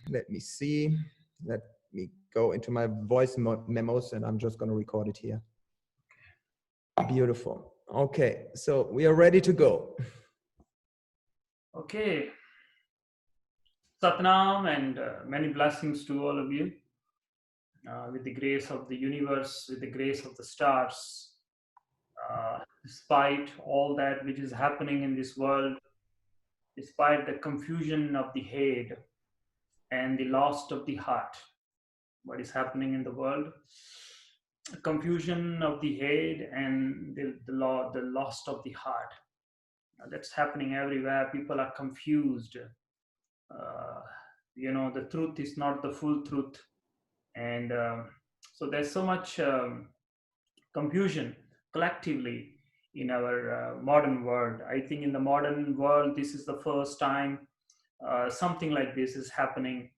Let me see. Let me go into my voice memos and I'm just going to record it here. Beautiful. Okay, so we are ready to go. Okay. Satnam and many blessings to all of you. With the grace of the universe, with the grace of the stars, despite all that which is happening in this world, despite the confusion of the head and the loss of the heart, what is happening in the world, confusion of the head and the loss of the heart. That's happening everywhere. People are confused. Uh, the truth is not the full truth. And so there's so much confusion collectively in our modern world. I think in the modern world, this is the first time something like this is happening.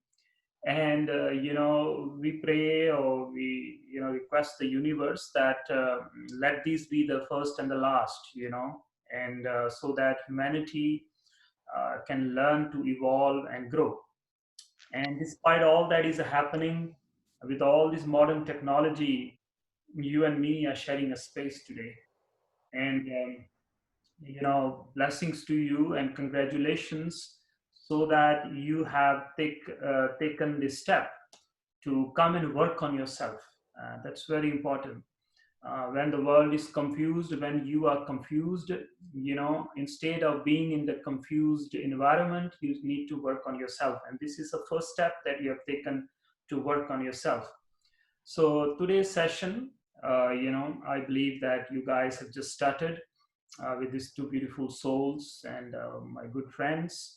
And we pray or we request the universe that let this be the first and the last, and so that humanity can learn to evolve and grow. And despite all that is happening, with all this modern technology, you and me are sharing a space today. And blessings to you and congratulations, so that you have taken this step to come and work on yourself. That's very important. When the world is confused, when you are confused, instead of being in the confused environment, you need to work on yourself. And this is the first step that you have taken to work on yourself. So today's session, I believe that you guys have just started with these two beautiful souls and my good friends.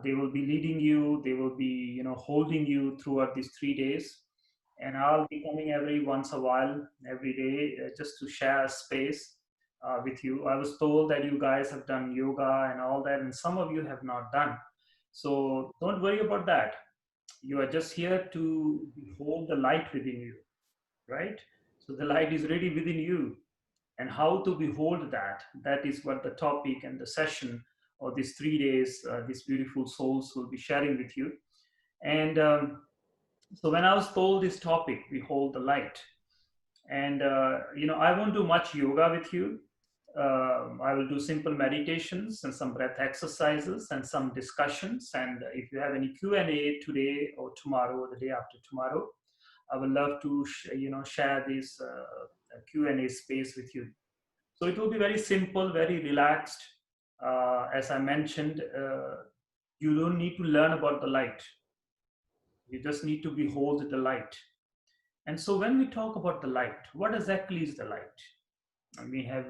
They will be leading you. They will be, holding you throughout these 3 days. And I'll be coming every once a while, every day, just to share space with you. I was told that you guys have done yoga and all that, and some of you have not done. So don't worry about that. You are just here to hold the light within you, right? So the light is really within you. And how to behold that, that is what the topic and the session of these 3 days, these beautiful souls will be sharing with you. And so when I was told this topic, behold the light, and I won't do much yoga with you. I will do simple meditations and some breath exercises and some discussions. And if you have any Q&A today or tomorrow or the day after tomorrow, I would love to share this Q&A space with you. So it will be very simple, very relaxed. As I mentioned, you don't need to learn about the light. You just need to behold the light. And so when we talk about the light, what exactly is the light? We have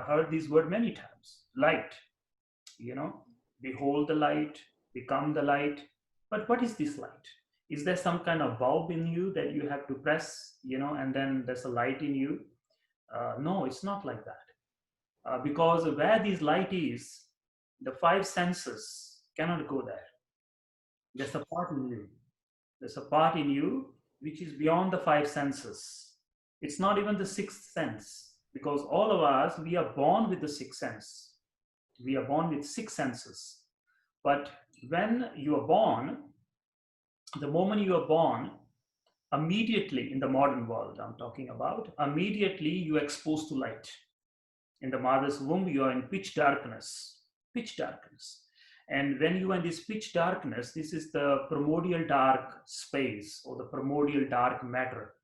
heard this word many times. Light, behold the light, become the light. But what is this light? Is there some kind of bulb in you that you have to press, and then there's a light in you? No, it's not like that. Because where this light is, the five senses cannot go there. There's a part in you. There's a part in you which is beyond the five senses. It's not even the sixth sense, because all of us, we are born with the sixth sense. We are born with six senses. But when you are born, the moment you are born, immediately in the modern world I'm talking about, immediately you are exposed to light. In the mother's womb, you are in pitch darkness. Pitch darkness. And when you are in this pitch darkness, this is the primordial dark space or the primordial dark matter.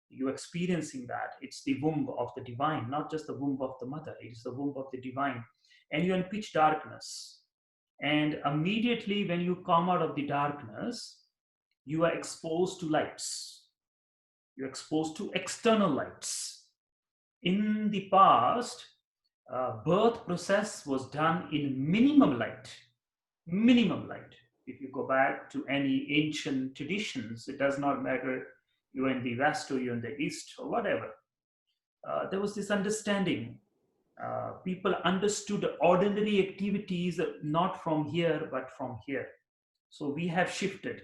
You're experiencing that. It's the womb of the divine, not just the womb of the mother. It is the womb of the divine. And you're in pitch darkness. And immediately when you come out of the darkness, you are exposed to lights. You're exposed to external lights. In the past, birth process was done in minimum light. Minimum light. If you go back to any ancient traditions, it does not matter you're in the west or you're in the east or whatever. There was this understanding. People understood ordinary activities not from here but from here. So we have shifted.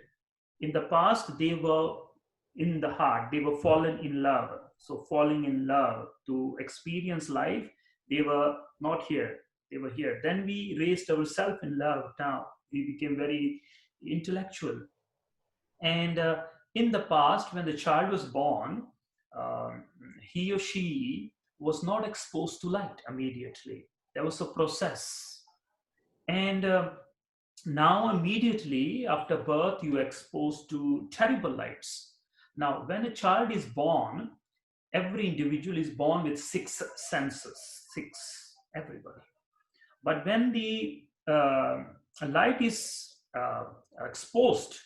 In the past, they were in the heart, they were fallen in love. So falling in love to experience life, they were not here, they were here. Then we raised ourselves in love. Now we became very intellectual. And in the past, when the child was born, um, he or she was not exposed to light immediately. There was a process. And now, immediately after birth, you are exposed to terrible lights. Now, when a child is born, every individual is born with six senses, six, everybody. But when the light is exposed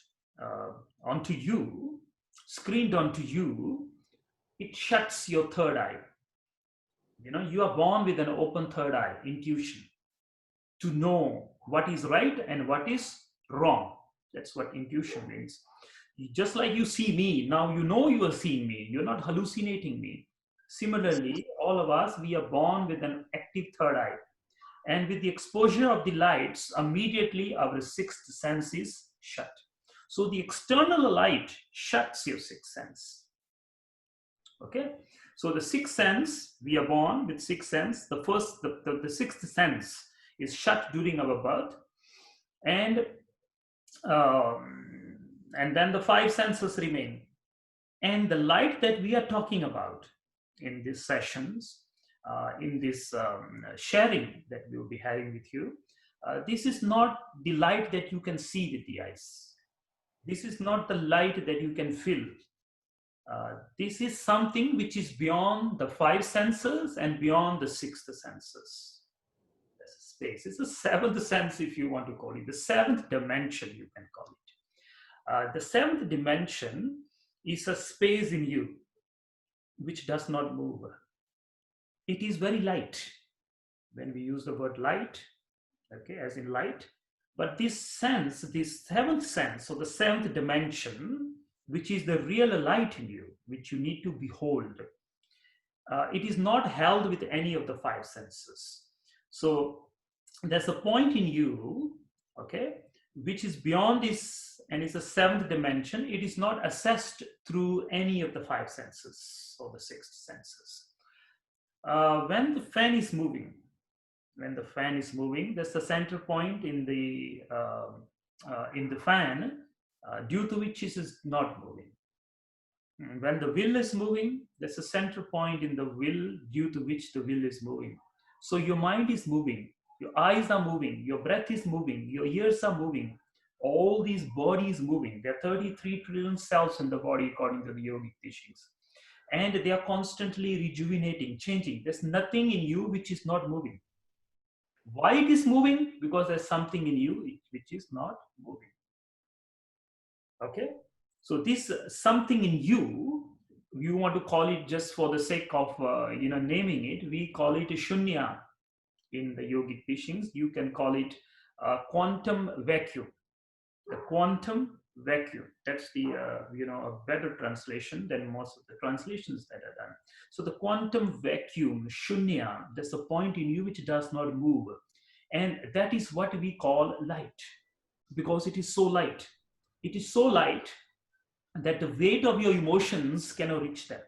onto you, screened onto you, it shuts your third eye. You are born with an open third eye, intuition, to know what is right and what is wrong. That's what intuition means. Just like you see me, now you know you are seeing me, you're not hallucinating me. Similarly, all of us, we are born with an active third eye. And with the exposure of the lights, immediately our sixth sense is shut. So the external light shuts your sixth sense. Okay? So the sixth sense, we are born with sixth sense. The sixth sense is shut during our birth. And then the five senses remain. And the light that we are talking about in these sessions, in this sharing that we will be having with you, this is not the light that you can see with the eyes. This is not the light that you can feel. This is something which is beyond the five senses and beyond the sixth senses. There's a space. It's the seventh sense, if you want to call it. The seventh dimension, you can call it. The seventh dimension is a space in you which does not move. It is very light. When we use the word light, okay, as in light, but this sense, this seventh sense, or the seventh dimension, which is the real light in you, which you need to behold, it is not held with any of the five senses. So there's a point in you, okay, which is beyond this, and is a seventh dimension. It is not assessed through any of the five senses or the sixth senses. When the fan is moving, there's a center point in the fan, due to which it is not moving. And when the will is moving, there's a center point in the will due to which the will is moving. So your mind is moving, your eyes are moving, your breath is moving, your ears are moving, all these bodies moving. There are 33 trillion cells in the body according to the yogic teachings. And they are constantly rejuvenating, changing. There's nothing in you which is not moving. Why it is moving? Because there's something in you which is not moving. Okay? So this something in you, you want to call it, just for the sake of naming it, we call it a shunya in the yogic teachings. You can call it a quantum vacuum. The quantum vacuum. That's the a better translation than most of the translations that are done. So the quantum vacuum, shunya, there's a point in you which does not move, and that is what we call light, because it is so light. It is so light that the weight of your emotions cannot reach there.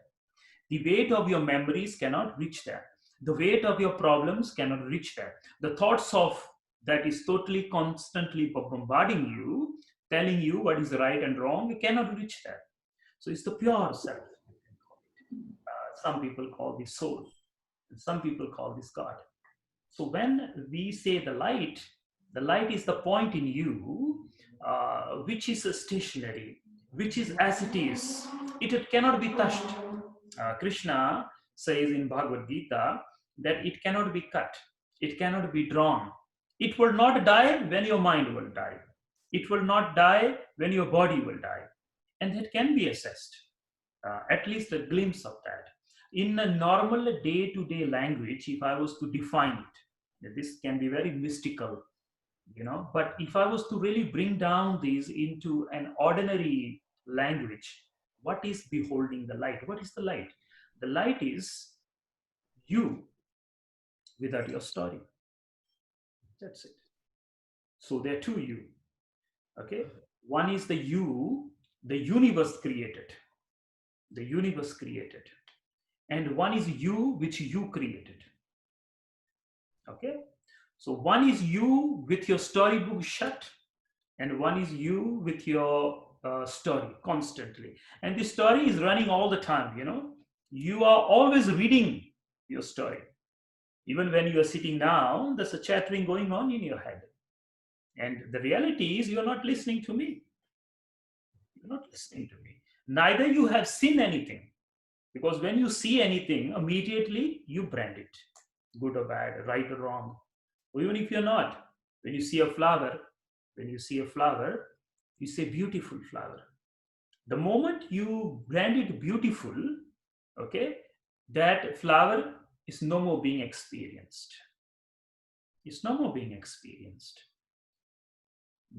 The weight of your memories cannot reach there. The weight of your problems cannot reach there. The thoughts of that is totally constantly bombarding you, telling you what is right and wrong, you cannot reach there. So it's the pure self. Some people call this soul, and some people call this God. So when we say the light is the point in you which is stationary, which is as it is. It cannot be touched. Krishna says in Bhagavad Gita that it cannot be cut. It cannot be drawn. It will not die when your mind will die. It will not die when your body will die. And that can be assessed, at least a glimpse of that. In a normal day-to-day language, if I was to define it, this can be very mystical, but if I was to really bring down these into an ordinary language, what is beholding the light? What is the light? The light is you without your story. That's it. So there are two you. Okay? One is the you, the universe created. The universe created. And one is you, which you created. Okay? So one is you with your storybook shut, and one is you with your story constantly. And this story is running all the time, you are always reading your story. Even when you are sitting down, there's a chattering going on in your head. And the reality is, you're not listening to me. You're not listening to me. Neither you have seen anything. Because when you see anything, immediately you brand it, good or bad, right or wrong. Or even if you're not, when you see a flower, you say beautiful flower. The moment you brand it beautiful, okay, that flower is no more being experienced. It's no more being experienced.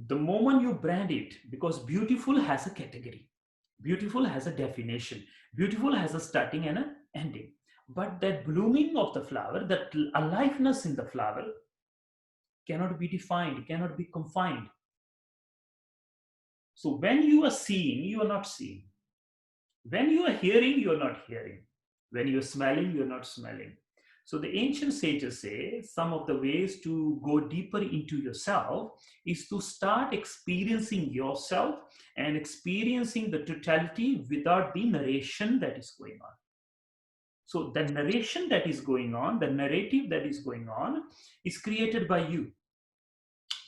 The moment you brand it, because beautiful has a category, beautiful has a definition, beautiful has a starting and an ending. But that blooming of the flower, that aliveness in the flower cannot be defined, cannot be confined. So when you are seeing, you are not seeing. When you are hearing, you are not hearing. When you are smelling, you are not smelling. So the ancient sages say some of the ways to go deeper into yourself is to start experiencing yourself and experiencing the totality without the narration that is going on. So the narration that is going on, the narrative that is going on, is created by you.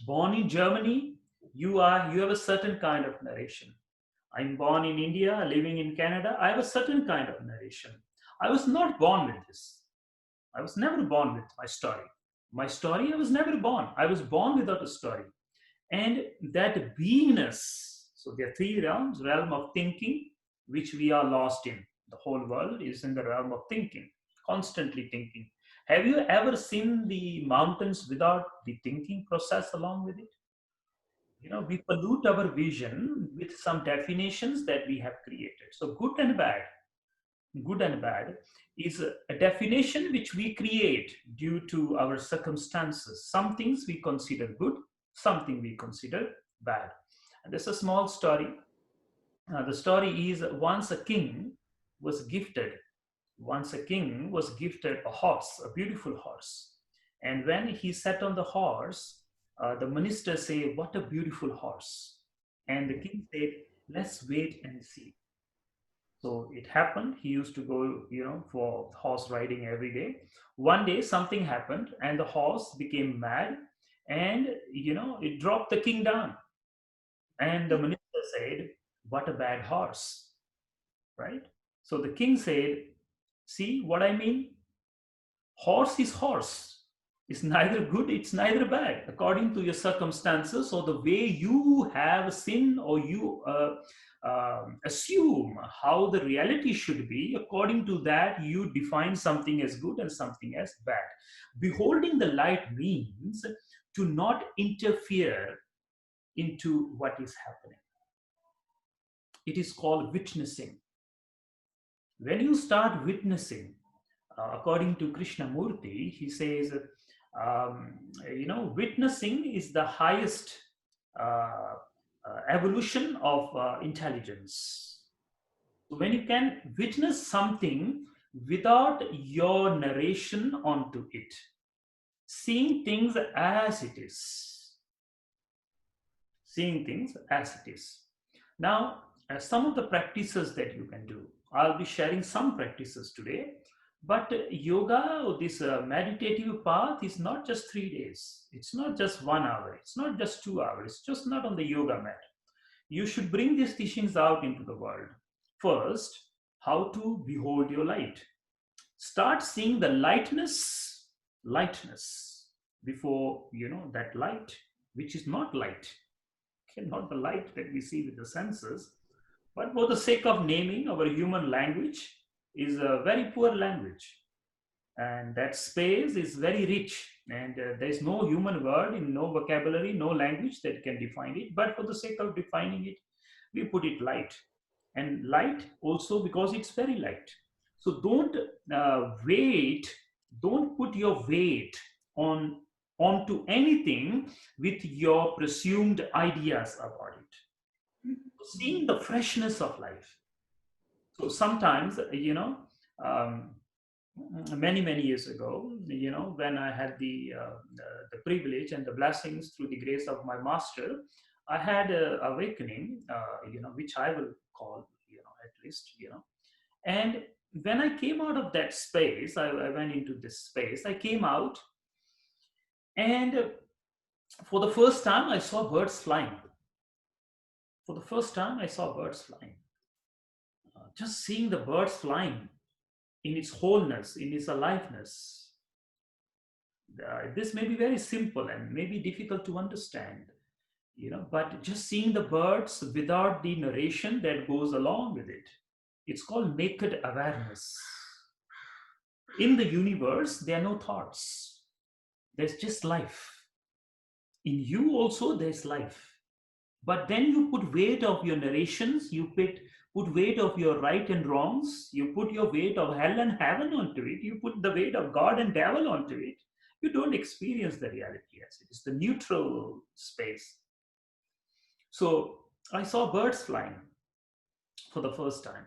Born in Germany, you have a certain kind of narration. I'm born in India, living in Canada, I have a certain kind of narration. I was not born with this. I was never born with my story. My story, I was never born. I was born without a story. And that beingness, so there are three realms: realm of thinking, which we are lost in. The whole world is in the realm of thinking, constantly thinking. Have you ever seen the mountains without the thinking process along with it? We pollute our vision with some definitions that we have created. So good and bad is a definition which we create due to our circumstances. Some things we consider good, something we consider bad. And there's a small story. The story is was gifted once a king was gifted a horse, a beautiful horse. And when he sat on the horse, the minister said, "What a beautiful horse." And the king said, "Let's wait and see." So it happened. He used to go, for horse riding every day. One day, something happened, and the horse became mad, and it dropped the king down. And the minister said, "What a bad horse!" Right? So the king said, "See what I mean? Horse is horse. It's neither good, it's neither bad, according to your circumstances or the way you have seen or you assume how the reality should be. According to that, you define something as good and something as bad. Beholding the light means to not interfere into what is happening. It is called witnessing. When you start witnessing, according to Krishnamurti, he says, witnessing is the highest evolution of intelligence. So when you can witness something without your narration onto it, seeing things as it is, seeing things as it is. Now, some of the practices that you can do, I'll be sharing some practices today. But yoga, or this meditative path, is not just 3 days. It's not just 1 hour. It's not just 2 hours. It's just not on the yoga mat. You should bring these teachings out into the world. First, how to behold your light. Start seeing the lightness before, that light, which is not light. Okay, not the light that we see with the senses, but for the sake of naming, our human language is a very poor language. And that space is very rich. And there is no human word, in no vocabulary, no language that can define it. But for the sake of defining it, we put it light. And light also because it's very light. So don't don't put your weight onto anything with your presumed ideas about it. Seeing the freshness of life. So sometimes, um, many years ago, when I had the privilege and the blessings through the grace of my master, I had a awakening, which I will call, at least, and when I came out of that space, I went into this space, I came out, and for the first time, I saw birds flying. For the first time, I saw birds flying. Just seeing the birds flying in its wholeness, in its aliveness. This may be very simple and maybe difficult to understand, but just seeing the birds without the narration that goes along with it. It's called naked awareness. In the universe, there are no thoughts. There's just life. In you also, there's life. But then you put weight of your narrations, you put weight of your right and wrongs, you put your weight of hell and heaven onto it, you put the weight of God and devil onto it. You don't experience the reality as it is, the neutral space. So I saw birds flying for the first time.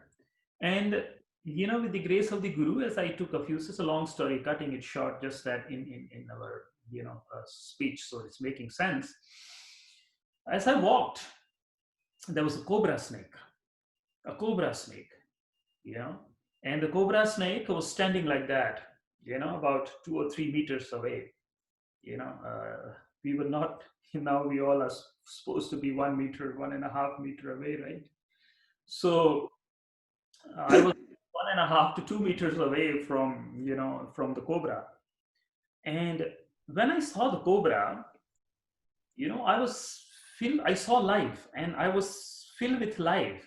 And with the grace of the Guru, as I took a few, it's a long story, cutting it short, just that in our speech, so it's making sense. As I walked, there was a cobra snake, and the cobra snake was standing like that, about 2 or 3 meters away. We were not, now we all are supposed to be 1 meter, 1.5 meter away, right? So I was 1.5 to 2 meters away from the cobra. And when I saw the cobra, I saw life, and I was filled with life,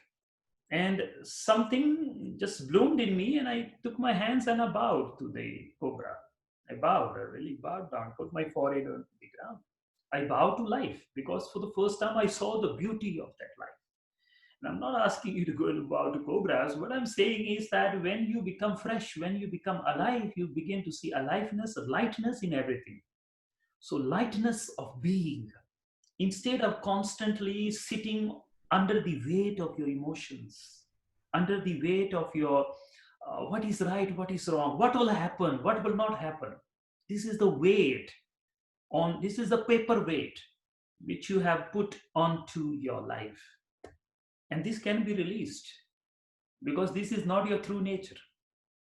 and something just bloomed in me, and I took my hands and I bowed to the cobra. I really bowed down, put my forehead on the ground. I bowed to life, because for the first time I saw the beauty of that life. And I'm not asking you to go and bow to cobras. What I'm saying is that when you become fresh, when you become alive, you begin to see aliveness, a lightness in everything. So lightness of being, instead of constantly sitting under the weight of your emotions, under the weight of your what is right, what is wrong, what will happen, what will not happen. This is the weight this is the paper weight which you have put onto your life. And this can be released, because this is not your true nature.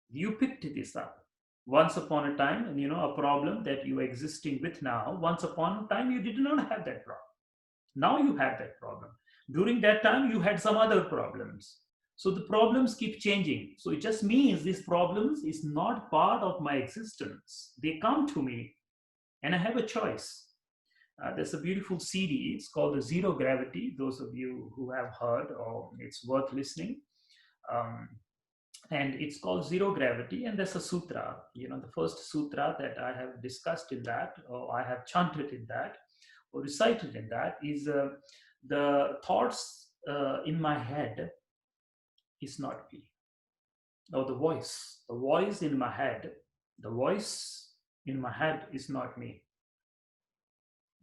You picked this up once upon a time, and a problem that you are existing with now. Once upon a time, you did not have that problem. Now you have that problem. During that time, you had some other problems. So the problems keep changing. So it just means these problems is not part of my existence. They come to me, and I have a choice. There's a beautiful CD. It's called the Zero Gravity. Those of you who have heard, or it's worth listening. And it's called Zero Gravity. And there's a sutra. The first sutra that I have discussed in that, or I have chanted in that, or recited in that, is the thoughts in my head is not me. Now the voice in my head, is not me.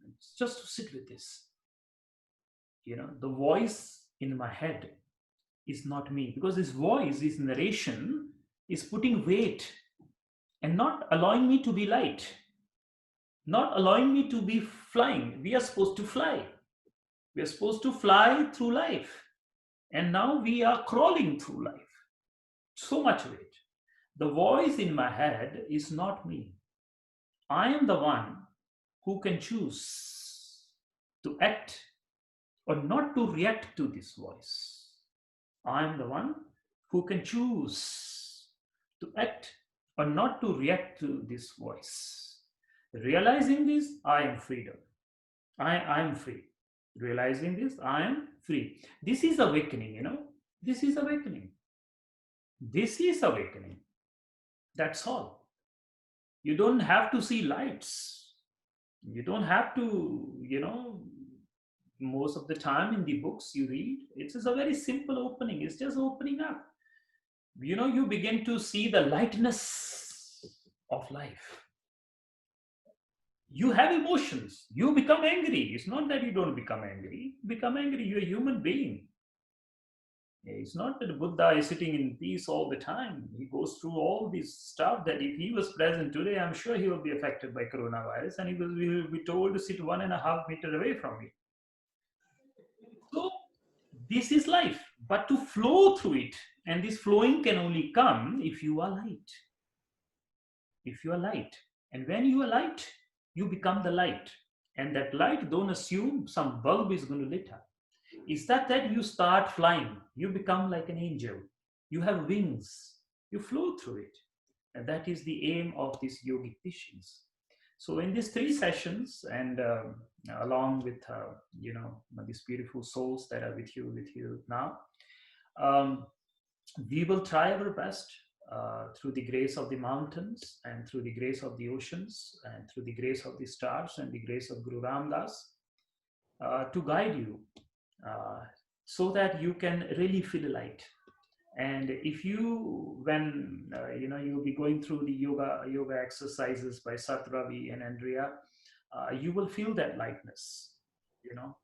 It's just to sit with this. The voice in my head is not me, because this voice, this narration, is putting weight and not allowing me to be light, not allowing me to be flying. We are supposed to fly. We are supposed to fly through life. And now we are crawling through life. So much weight. The voice in my head is not me. I am the one who can choose to act or not to react to this voice. I am the one who can choose to act or not to react to this voice. Realizing this, I am freedom. I am free. Realizing this, I am free. This is awakening, This is awakening. This is awakening. That's all. You don't have to see lights. You don't have to, most of the time in the books you read, it's just a very simple opening. It's just opening up. You begin to see the lightness of life. You have emotions. You become angry. It's not that you don't become angry. Become angry. You're a human being. It's not that Buddha is sitting in peace all the time. He goes through all this stuff that if he was present today, I'm sure he will be affected by coronavirus, and he will be told to sit 1.5 meters away from me. This is life, but to flow through it, and this flowing can only come if you are light. If you are light. And when you are light, you become the light. And that light, don't assume some bulb is going to lit up. Is that you start flying. You become like an angel. You have wings. You flow through it. And that is the aim of these yogic teachings. So in these 3 sessions, and along with these beautiful souls that are with you now, we will try our best through the grace of the mountains and through the grace of the oceans and through the grace of the stars and the grace of Guru Ram Das to guide you so that you can really feel light. And if you, when you'll be going through the yoga exercises by Satravi and Andrea, you will feel that lightness.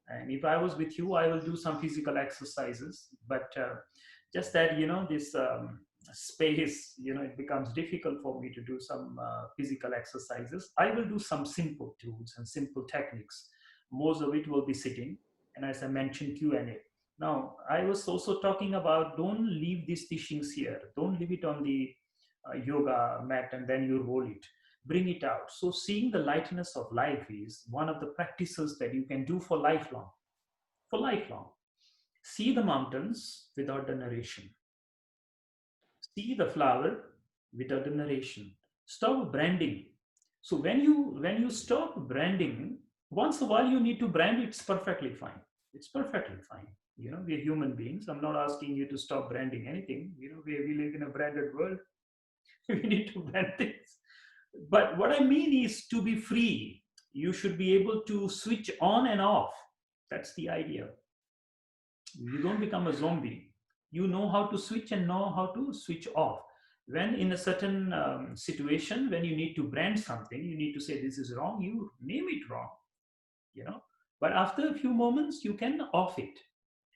And if I was with you, I will do some physical exercises, but just that this space, it becomes difficult for me to do some physical exercises. I will do some simple tools and simple techniques. Most of it will be sitting, and as I mentioned, Q&A. Now, I was also talking about, don't leave these teachings here. Don't leave it on the yoga mat and then you roll it. Bring it out. So seeing the lightness of life is one of the practices that you can do for lifelong. For lifelong. See the mountains without the narration. See the flower without the narration. Stop branding. So when you stop branding, once a while you need to brand, it's perfectly fine. It's perfectly fine. We're human beings. I'm not asking you to stop branding anything. We live in a branded world. We need to brand things. But what I mean is to be free. You should be able to switch on and off. That's the idea. You don't become a zombie. You know how to switch and know how to switch off. When in a certain situation, when you need to brand something, you need to say this is wrong, you name it wrong. But after a few moments, you can off it.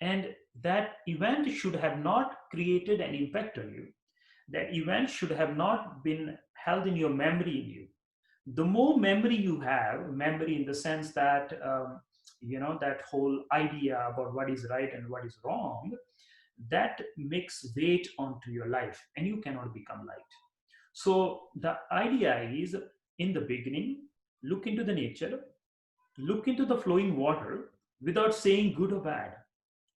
And that event should have not created an impact on you. That event should have not been held in your memory in you. The more memory you have, memory in the sense that, that whole idea about what is right and what is wrong, that makes weight onto your life and you cannot become light. So the idea is, in the beginning, look into the nature, look into the flowing water without saying good or bad,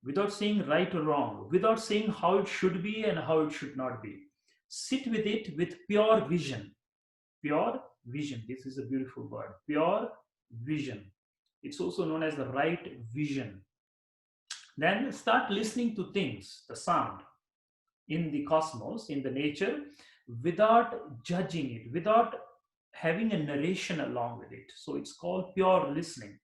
without saying right or wrong, without saying how it should be and how it should not be. Sit with it with pure vision. Pure vision. This is a beautiful word. Pure vision. It's also known as the right vision. Then start listening to things, the sound in the cosmos, in the nature, without judging it, without having a narration along with it. So it's called pure listening.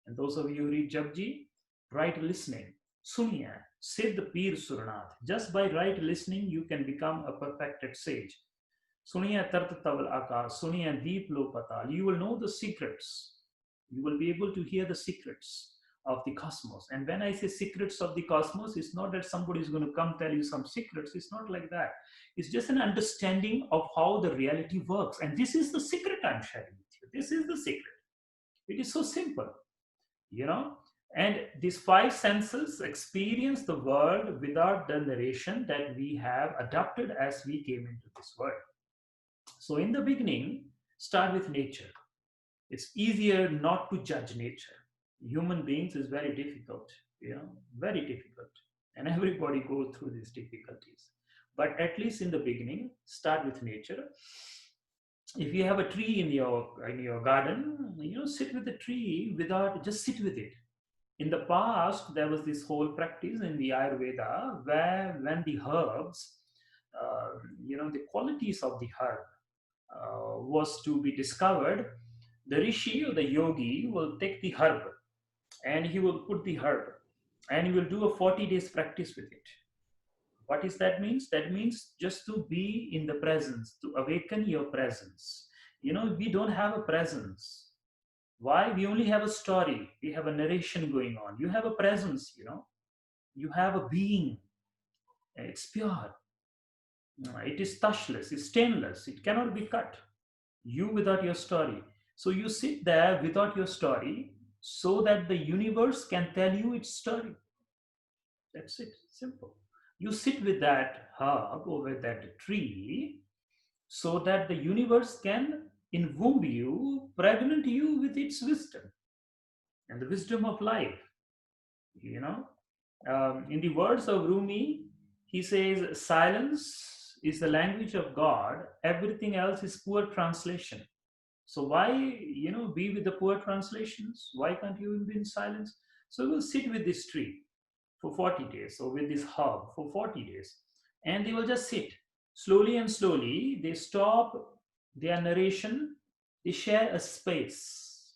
And those of you who read Japji, right listening. Suniya, Siddh Peer Suranath. Just by right listening, you can become a perfected sage. Suniya Tart Taval Akash, Suniya Deep Lo Patal. You will know the secrets. You will be able to hear the secrets of the cosmos. And when I say secrets of the cosmos, it's not that somebody is going to come tell you some secrets. It's not like that. It's just an understanding of how the reality works. And this is the secret I'm sharing with you. This is the secret. It is so simple, And these 5 senses experience the world without the narration that we have adopted as we came into this world. So in the beginning, start with nature. It's easier not to judge nature. Human beings is very difficult, very difficult. And everybody goes through these difficulties. But at least in the beginning, start with nature. If you have a tree in your garden, sit with the tree just sit with it. In the past, there was this whole practice in the Ayurveda where when the herbs, the qualities of the herb was to be discovered, the rishi or the yogi will take the herb and he will put the herb and he will do a 40 days practice with it. What is that means? That means just to be in the presence, to awaken your presence. We don't have a presence. Why? We only have a story. We have a narration going on. You have a presence, You have a being. It's pure. It is touchless. It's stainless. It cannot be cut. You without your story. So you sit there without your story so that the universe can tell you its story. That's it. Simple. You sit with that herb or with that tree so that the universe can invomb you, pregnant you with its wisdom and the wisdom of life. You know, in the words of Rumi, he says, silence is the language of God, everything else is poor translation. So why, be with the poor translations? Why can't you be in silence? So we'll sit with this tree for 40 days or with this herb for 40 days. And they will just sit. Slowly and slowly, they stop their narration. They share a space.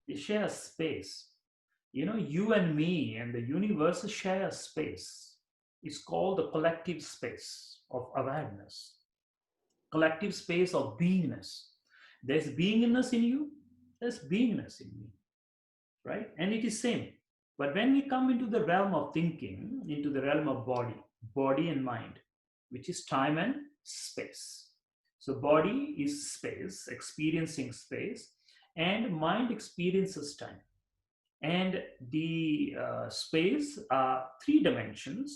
They share a space. You and me and the universe share a space. It's called the collective space of awareness, collective space of beingness. There's beingness in you, there's beingness in me, right? And it is same. But when we come into the realm of thinking, into the realm of body and mind, which is time and space. So body is space, experiencing space, and mind experiences time. And the space are three dimension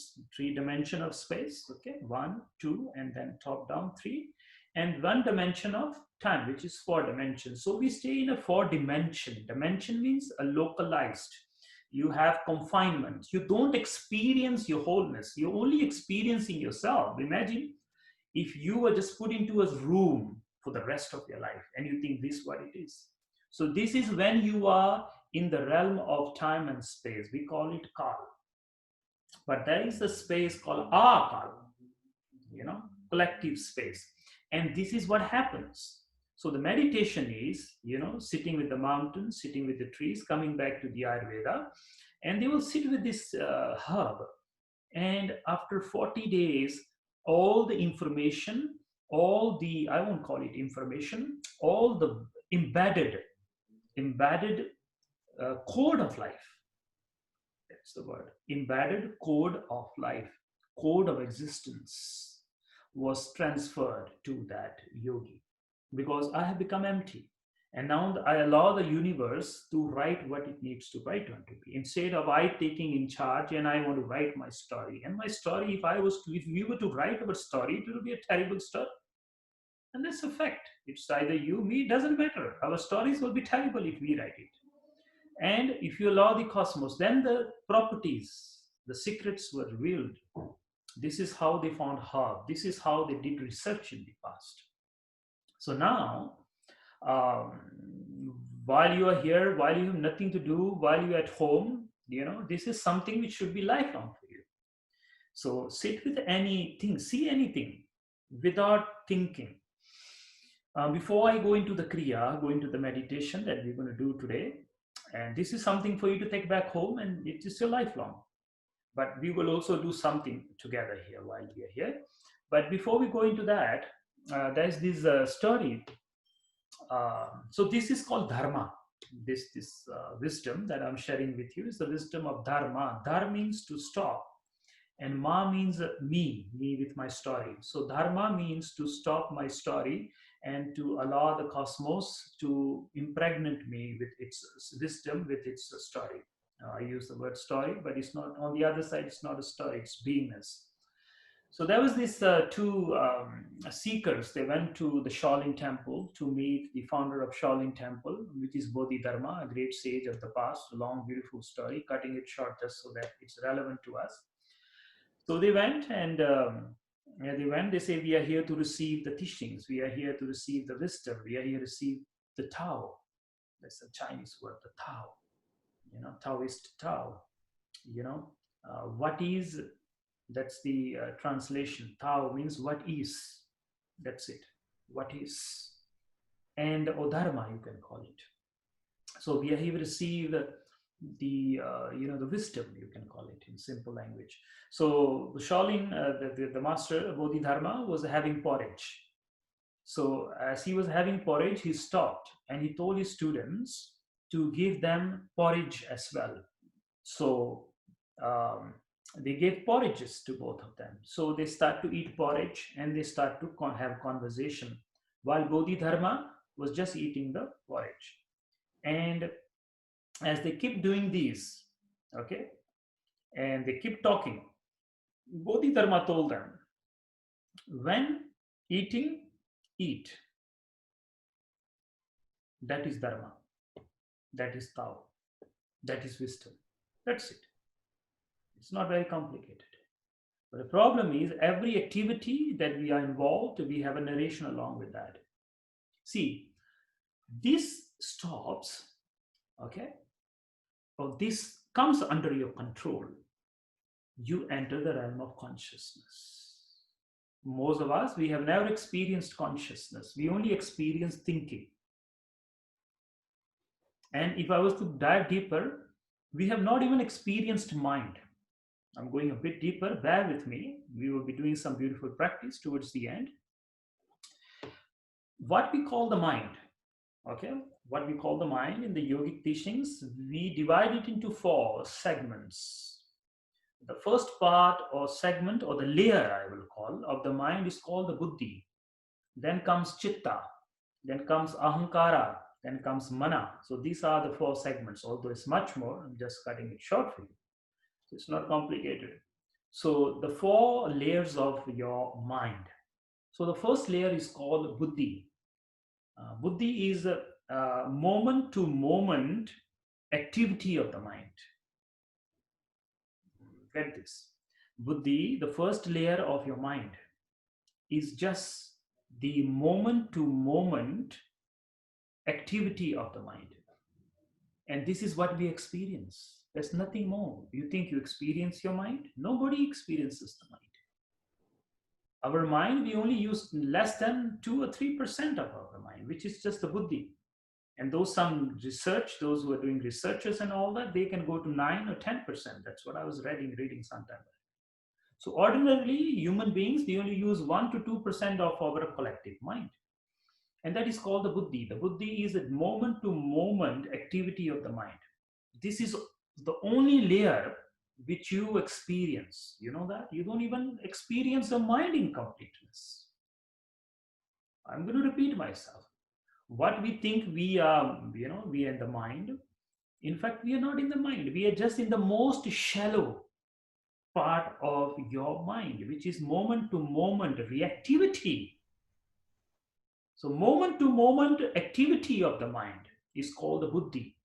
of space. Okay, 1 2 and then top down 3, and one dimension of time, which is 4 dimensions. So we stay in a 4 dimension. Dimension means a localized. You have confinement, you don't experience your wholeness, you're only experiencing yourself. Imagine if you were just put into a room for the rest of your life and you think this is what it is. So this is when you are in the realm of time and space. We call it kal. But there is a space called akal, collective space. And this is what happens. So the meditation is, sitting with the mountains, sitting with the trees, coming back to the Ayurveda, and they will sit with this herb. And after 40 days, all the information, I won't call it information, all the embedded code of life. That's the word. Embedded code of life, code of existence was transferred to that yogi, because I have become empty. And now I allow the universe to write what it needs to write onto me. Instead of I taking in charge and I want to write my story. And my story, if we were to write our story, it will be a terrible story. And that's a fact. It's either you, me, it doesn't matter. Our stories will be terrible if we write it. And if you allow the cosmos, then the properties, the secrets were revealed. This is how they found herb. This is how they did research in the past. So now, while you are here, while you have nothing to do, while you're at home, this is something which should be lifelong for you. So sit with anything, see anything without thinking. Before I go into the Kriya, go into the meditation that we're going to do today, and this is something for you to take back home, and it is your lifelong. But we will also do something together here while we are here. But before we go into that, there's this story. So this is called dharma. This wisdom that I'm sharing with you is the wisdom of dharma. Dhar means to stop, and ma means me with my story. So dharma means to stop my story and to allow the cosmos to impregnate me with its wisdom, with its story. I use the word story, but it's not, on the other side, it's not a story, it's beingness. So there was this two seekers. They went to the Shaolin temple to meet the founder of Shaolin temple, which is Bodhidharma, a great sage of the past. A long, beautiful story, cutting it short just so that it's relevant to us. So they went and they say, we are here to receive the teachings. We are here to receive the wisdom. We are here to receive the Tao. That's a Chinese word, the Tao. Taoist Tao. What is, that's the translation. Tao means what is. That's it. What is. And Dharma, you can call it. So we are here to receive the wisdom, you can call it in simple language. So the Shaolin, the master Bodhidharma was having porridge. So as he was having porridge, he stopped and he told his students to give them porridge as well. So they gave porridges to both of them. So they start to eat porridge and they start to have conversation while Bodhidharma was just eating the porridge. And as they keep doing these, okay, And they keep talking. Bodhidharma told them, when eating, eat. That is dharma. That is Tao. That is wisdom. That's it. It's not very complicated. But the problem is every activity that we are involved, we have a narration along with that. See, this stops, okay? Or this comes under your control. You enter the realm of consciousness. Most of us, we have never experienced consciousness. We only experience thinking. And if I was to dive deeper, we have not even experienced mind. I'm going a bit deeper, bear with me. We will be doing some beautiful practice towards the end. What we call the mind, okay? What we call the mind in the yogic teachings, we divide it into 4 segments. The first part or segment or the layer, I will call, of the mind is called the buddhi. Then comes chitta. Then comes ahankara. Then comes mana. So these are the 4 segments, although it's much more. I'm just cutting it short for you. So it's not complicated. So the 4 layers of your mind. So the first layer is called buddhi. Buddhi is a moment to moment activity of the mind. Get this. Buddhi, the first layer of your mind, is just the moment to moment activity of the mind. And this is what we experience. There's nothing more. You think you experience your mind? Nobody experiences the mind. Our mind, we only use less than 2 or 3% of our mind, which is just the buddhi. And those some research, those who are doing researches and all that, they can go to 9 or 10%. That's what I was reading sometime. So ordinarily, human beings, we only use 1 to 2% of our collective mind. And that is called the buddhi. The buddhi is a moment to moment activity of the mind. This is the only layer which you experience. You know that? You don't even experience the mind in completeness. I'm going to repeat myself. What we think we are, we are in the mind. In fact, we are not in the mind. We are just in the most shallow part of your mind, which is moment to moment reactivity. So moment to moment activity of the mind is called the buddhi.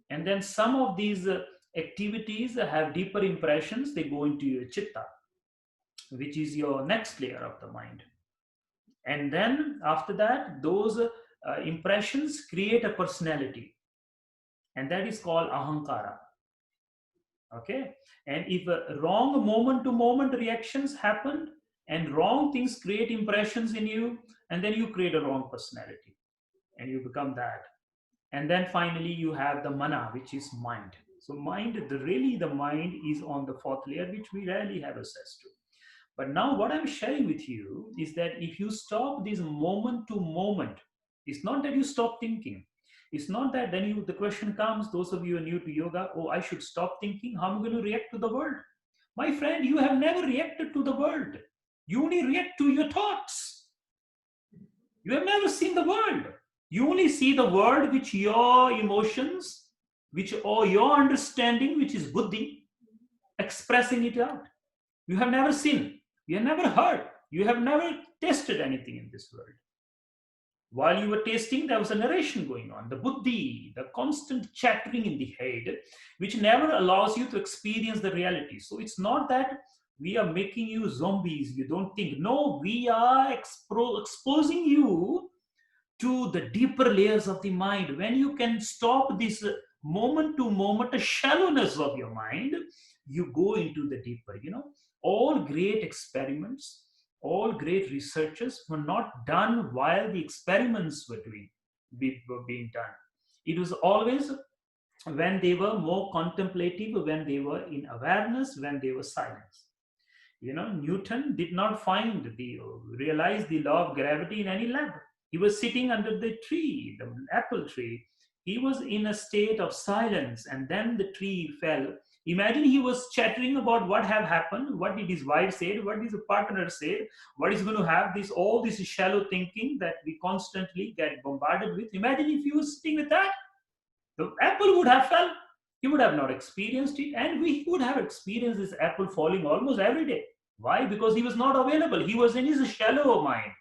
And then some of these activities have deeper impressions. They go into your chitta, which is your next layer of the mind. And then after that, those impressions create a personality. And that is called ahankara. Okay. And if wrong moment to moment reactions happen and wrong things create impressions in you, and then you create a wrong personality and you become that. And then finally you have the mana, which is mind. So mind, really the mind is on the 4th layer, which we rarely have access to. But now what I'm sharing with you is that if you stop this moment to moment, it's not that you stop thinking. It's not that then the question comes, those of you who are new to yoga, oh, I should stop thinking. How am I going to react to the world? My friend, you have never reacted to the world. You only react to your thoughts. You have never seen the world. You only see the world which your emotions, or your understanding, which is buddhi, expressing it out. You have never seen. You have never heard. You have never tasted anything in this world. While you were tasting, there was a narration going on. The buddhi, the constant chattering in the head, which never allows you to experience the reality. So it's not that we are making you zombies. You don't think. No, we are exposing you to the deeper layers of the mind. When you can stop this moment to moment shallowness of your mind, you go into the deeper. All great experiments, all great researches were not done while the experiments were being done. It was always when they were more contemplative, when they were in awareness, when they were silence. Newton did not realize the law of gravity in any lab. He was sitting under the tree, the apple tree. He was in a state of silence, and then the tree fell. Imagine he was chattering about what have happened, what did his wife say, what did his partner say, what is going to have all this shallow thinking that we constantly get bombarded with. Imagine if he was sitting with that, the apple would have fell. He would have not experienced it, and we would have experienced this apple falling almost every day. Why? Because he was not available. He was in his shallow mind.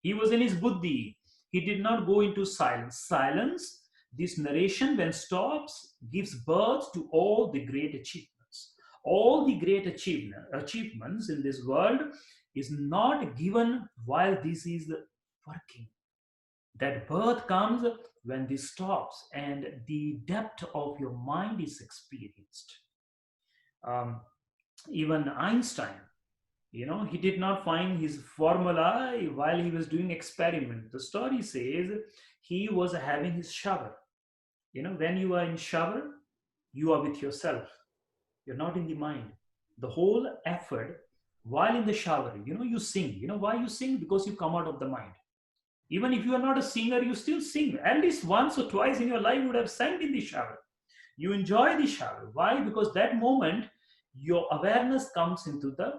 He was in his buddhi. He did not go into silence. Silence, this narration, when stops, gives birth to all the great achievements. All the great achievements in this world is not given while this is working. That birth comes when this stops and the depth of your mind is experienced. Um, Even Einstein, he did not find his formula while he was doing experiment. The story says he was having his shower. When you are in shower, you are with yourself. You're not in the mind. The whole effort while in the shower, you sing. Why you sing? Because you come out of the mind. Even if you are not a singer, you still sing. At least once or twice in your life, you would have sang in the shower. You enjoy the shower. Why? Because that moment, your awareness comes into the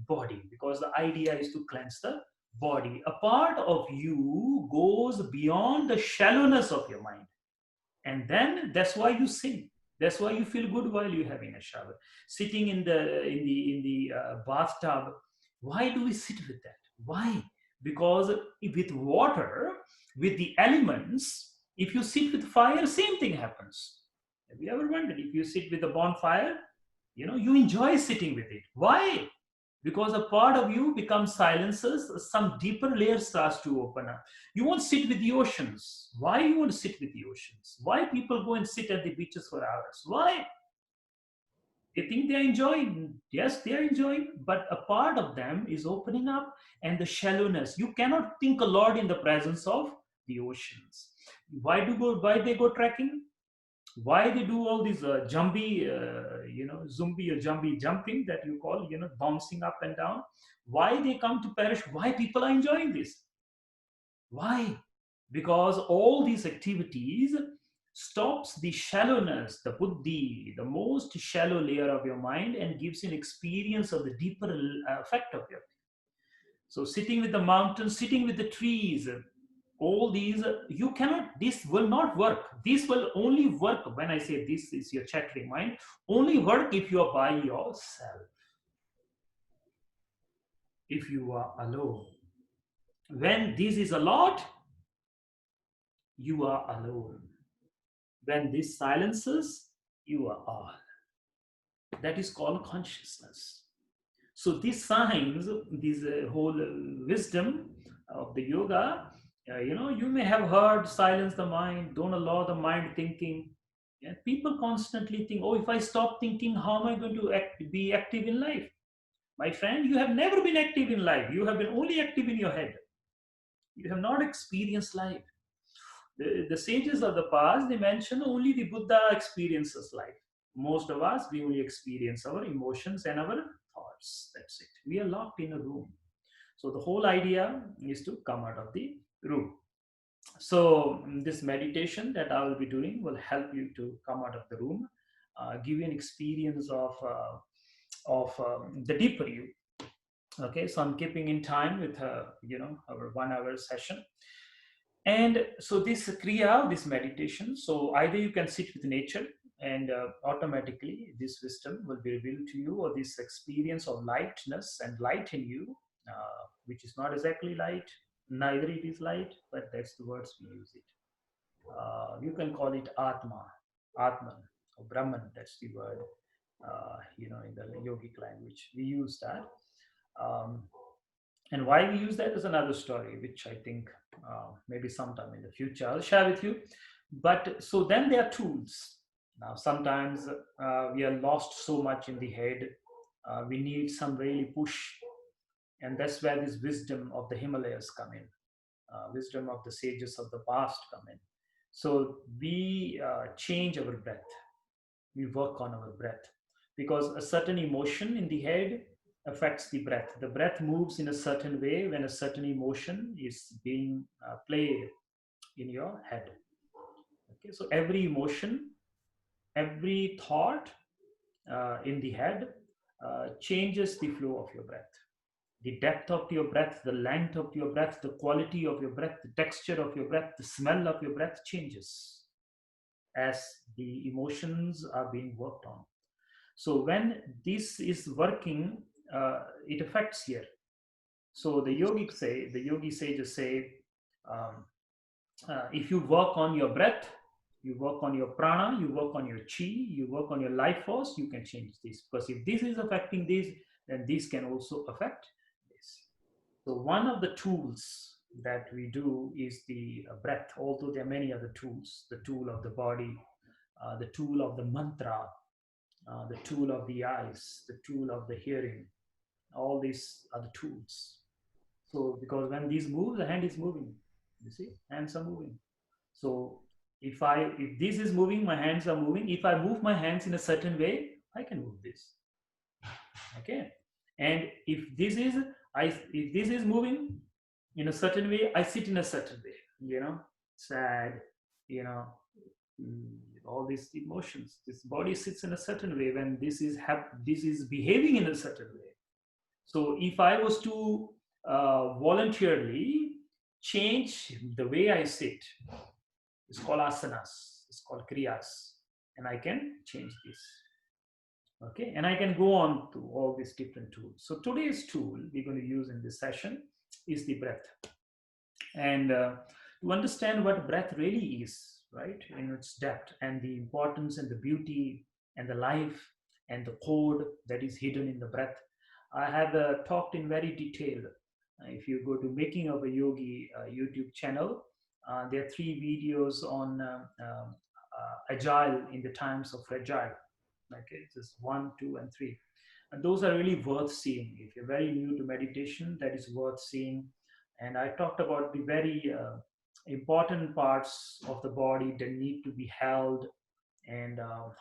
body, because the idea is to cleanse the body. A part of you goes beyond the shallowness of your mind. And then that's why you sing. That's why you feel good while you're having a shower. Sitting in the bathtub, why do we sit with that? Why? Because with water, with the elements, if you sit with fire, same thing happens. Have you ever wondered, if you sit with a bonfire, you enjoy sitting with it. Why? Because a part of you becomes silences, some deeper layer starts to open up. You won't sit with the oceans. Why you want to sit with the oceans? Why people go and sit at the beaches for hours? Why? They think they're enjoying. Yes, they're enjoying, but a part of them is opening up, and the shallowness. You cannot think a lot in the presence of the oceans. Why they go trekking? Why they do all these zumbi or jumbie jumping that you call, bouncing up and down? Why they come to Parish? Why people are enjoying this? Why? Because all these activities stops the shallowness, the buddhi, the most shallow layer of your mind, and gives you an experience of the deeper effect of your. So sitting with the mountains, sitting with the trees, all these, this will not work. This will only work, when I say this is your chattering mind, only work if you are by yourself, if you are alone. When this is a lot, you are alone. When this silences, you are all. That is called consciousness. So these signs, this whole wisdom of the yoga, you may have heard, silence the mind, don't allow the mind thinking. Yeah, people constantly think, oh, if I stop thinking, how am I going to be active in life? My friend, you have never been active in life. You have been only active in your head. You have not experienced life. The sages of the past, they mention only the Buddha experiences life. Most of us, we only experience our emotions and our thoughts. That's it. We are locked in a room. So the whole idea is to come out of the room. So this meditation that I will be doing will help you to come out of the room, give you an experience of the deeper you. Okay, so I'm keeping in time with our 1 hour session. And so this kriya, this meditation, so either you can sit with nature and automatically this wisdom will be revealed to you, or this experience of lightness and light in you, which is not exactly light, neither it is light, but that's the words we use it. You can call it Atma, Atman, or Brahman, that's the word, in the yogic language. We use that. And why we use that is another story, which I think maybe sometime in the future I'll share with you. But so then there are tools. Now, sometimes we are lost so much in the head, we need some really push. And that's where this wisdom of the Himalayas come in, wisdom of the sages of the past come in. So we change our breath. We work on our breath, because a certain emotion in the head affects the breath. The breath moves in a certain way when a certain emotion is being played in your head. Okay, so every emotion, every thought in the head changes the flow of your breath. The depth of your breath, the length of your breath, the quality of your breath, the texture of your breath, the smell of your breath changes. as the emotions are being worked on. So when this is working, it affects here. So the yogi sages say, um, if you work on your breath, you work on your prana, you work on your chi, you work on your life force, you can change this. Because if this is affecting this, then this can also affect this. So one of the tools that we do is the breath, although there are many other tools, the tool of the body, the tool of the mantra, the tool of the eyes, the tool of the hearing. All these are the tools. So because when these move, the hand is moving. You see, hands are moving. So if this is moving, my hands are moving. If I move my hands in a certain way, I can move this. Okay. And if this is moving in a certain way, I sit in a certain way. Sad, you know, all these emotions. This body sits in a certain way when this is behaving in a certain way. So if I was to voluntarily change the way I sit, it's called asanas, it's called kriyas, and I can change this. Okay, and I can go on to all these different tools. So today's tool we're going to use in this session is the breath. And to understand what breath really is, right, in its depth and the importance and the beauty and the life and the code that is hidden in the breath, I have talked in very detail. If you go to Making of a Yogi YouTube channel, there are 3 videos on agile in the times of fragile. Okay, just 1, 2, and 3. And those are really worth seeing. If you're very new to meditation, that is worth seeing. And I talked about the very important parts of the body that need to be held, and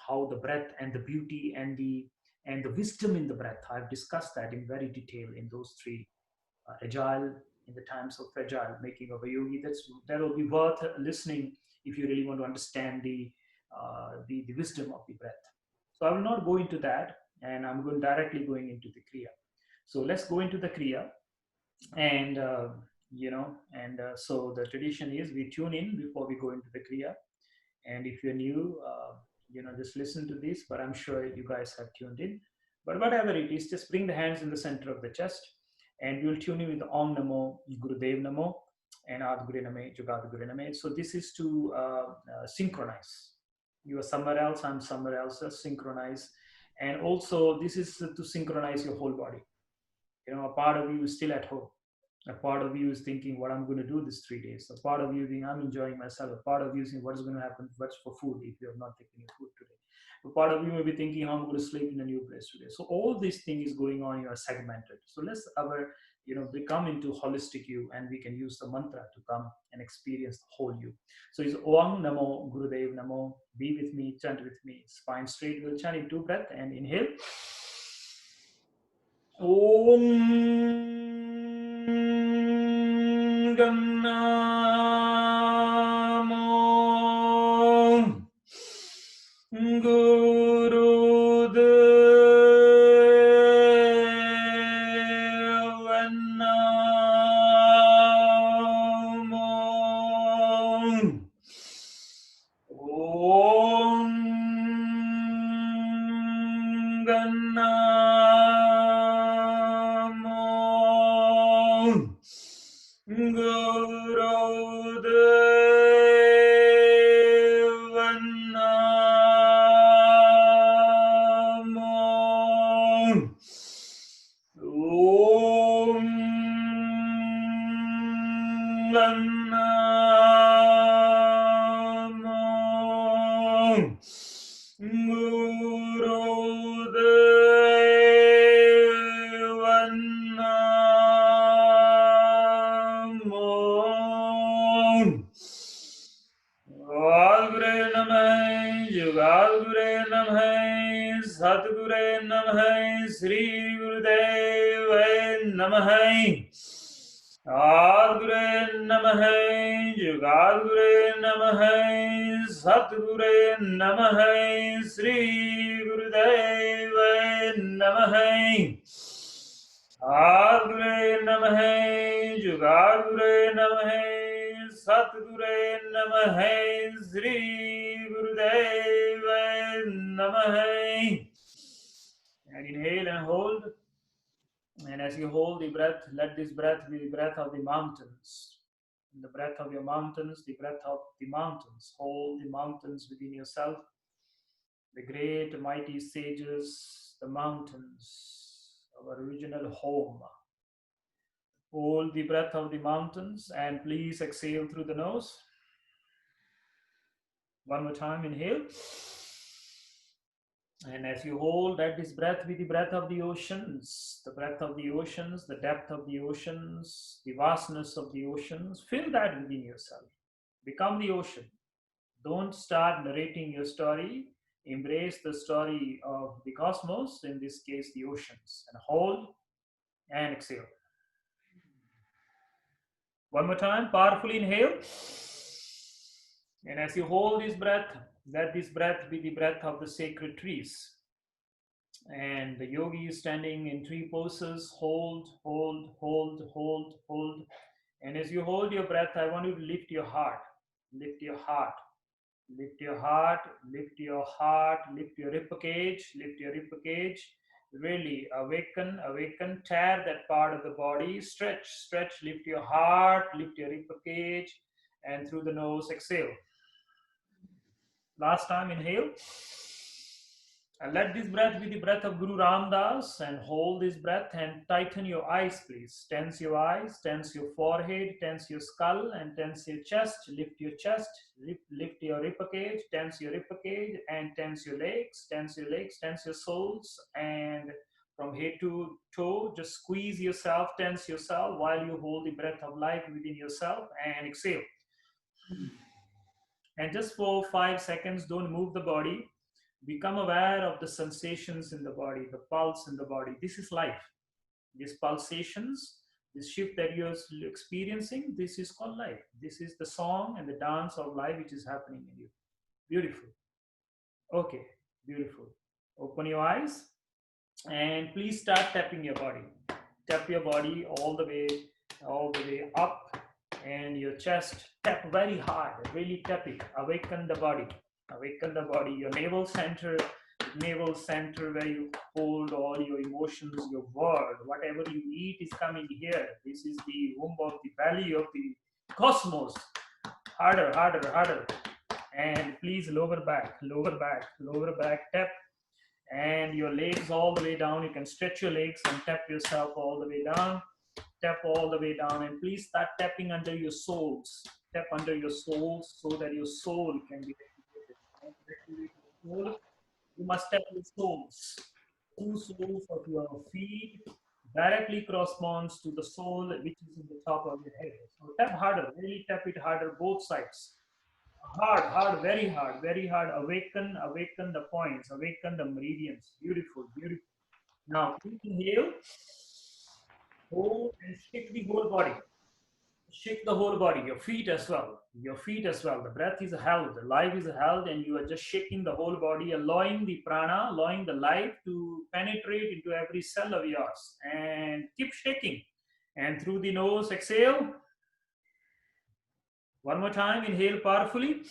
how the breath and the beauty and the wisdom in the breath. I've discussed that in very detail in those 3. Agile in the times of fragile, Making of a Yogi. That will be worth listening if you really want to understand the wisdom of the breath. So I will not go into that, and I'm directly going into the kriya. So let's go into the kriya, and so the tradition is we tune in before we go into the kriya. And if you're new, just listen to this. But I'm sure you guys have tuned in. But whatever it is, just bring the hands in the center of the chest, and we'll tune in with the Om Namo Gurudev Namo and Ad Guru Name Jugad Guru Name. So this is to synchronize. You are somewhere else, I'm somewhere else. Synchronize, and also this is to synchronize your whole body. A part of you is still at home. A part of you is thinking what I'm going to do this 3 days. A part of you thinking I'm enjoying myself. A part of you saying what is going to happen, what's for food if you have not taken your food today. A part of you may be thinking how I'm going to sleep in a new place today. So all this thing is going on, you are segmented. So let's become into holistic you, and we can use the mantra to come and experience the whole you. So it's Om Namo Gurudev Namo. Be with me, chant with me. Spine straight. We'll chant in 2 breaths and inhale. Om Namo Gurudev Namo. Om Gurudev Namo. Om Namo Gurudev Namo. Guru Namah, Jugal Guru Namah, Satguru Namah, Sri Gurudev Namah. Guru Namah, Jugal Guru Namah, Satguru Namah, Sri Gurudev Namah. Guru Namah, Jugal Guru Namah, Satgure Namaha, Sri Gurudeva Namaha. And inhale and hold. And as you hold the breath, let this breath be the breath of the mountains. The breath of your mountains, the breath of the mountains. Hold the mountains within yourself. The great mighty sages, the mountains, our original home. Hold the breath of the mountains and please exhale through the nose. One more time, inhale. And as you hold, let this breath be the breath of the oceans, the breath of the oceans, the depth of the oceans, the vastness of the oceans. Feel that within yourself. Become the ocean. Don't start narrating your story. Embrace the story of the cosmos, in this case, the oceans. And hold and exhale. One more time, powerfully inhale. And as you hold this breath, let this breath be the breath of the sacred trees. And the yogi is standing in three poses. Hold, hold, hold, hold, hold. And as you hold your breath, I want you to lift your heart. Lift your heart. Lift your heart. Lift your heart. Lift your ribcage. Lift your ribcage. Really awaken, awaken. Tear that part of the body. Stretch, stretch. Lift your heart. Lift your ribcage. And through the nose, exhale. Last time, inhale. And let this breath be the breath of Guru Ram Das, and hold this breath and tighten your eyes, please. Tense your eyes, tense your forehead, tense your skull, and tense your chest. Lift your chest, lift your ribcage, tense your ribcage, and tense your legs, tense your legs, tense your soles, and from head to toe, just squeeze yourself, tense yourself while you hold the breath of life within yourself, and exhale. And just for 5 seconds, don't move the body. Become aware of the sensations in the body, the pulse in the body. This is life. These pulsations, this shift that you're experiencing, this is called life. This is the song and the dance of life which is happening in you. Beautiful. Okay, beautiful. Open your eyes and please start tapping your body. Tap your body all the way up, and your chest. Tap very hard, really tap it. Awaken the body. Awaken the body. Your navel center where you hold all your emotions, your world, whatever you eat is coming here. This is the womb of the belly of the cosmos. Harder, harder, harder. And please lower back, lower back, lower back. Tap. And your legs all the way down. You can stretch your legs and tap yourself all the way down. Tap all the way down, and please start tapping under your soles. Tap under your soles so that your soul can be activated. You must tap your soles. Two soles of your feet directly corresponds to the sole which is in the top of your head. So tap harder, really tap it harder, both sides. Hard, hard, very hard, very hard. Awaken, awaken the points, awaken the meridians. Beautiful, beautiful. Now, please inhale. Hold and shake the whole body. Shake the whole body, your feet as well. Your feet as well. The breath is held, the life is held, and you are just shaking the whole body, allowing the prana, allowing the life to penetrate into every cell of yours. And keep shaking. And through the nose, exhale. One more time, inhale powerfully.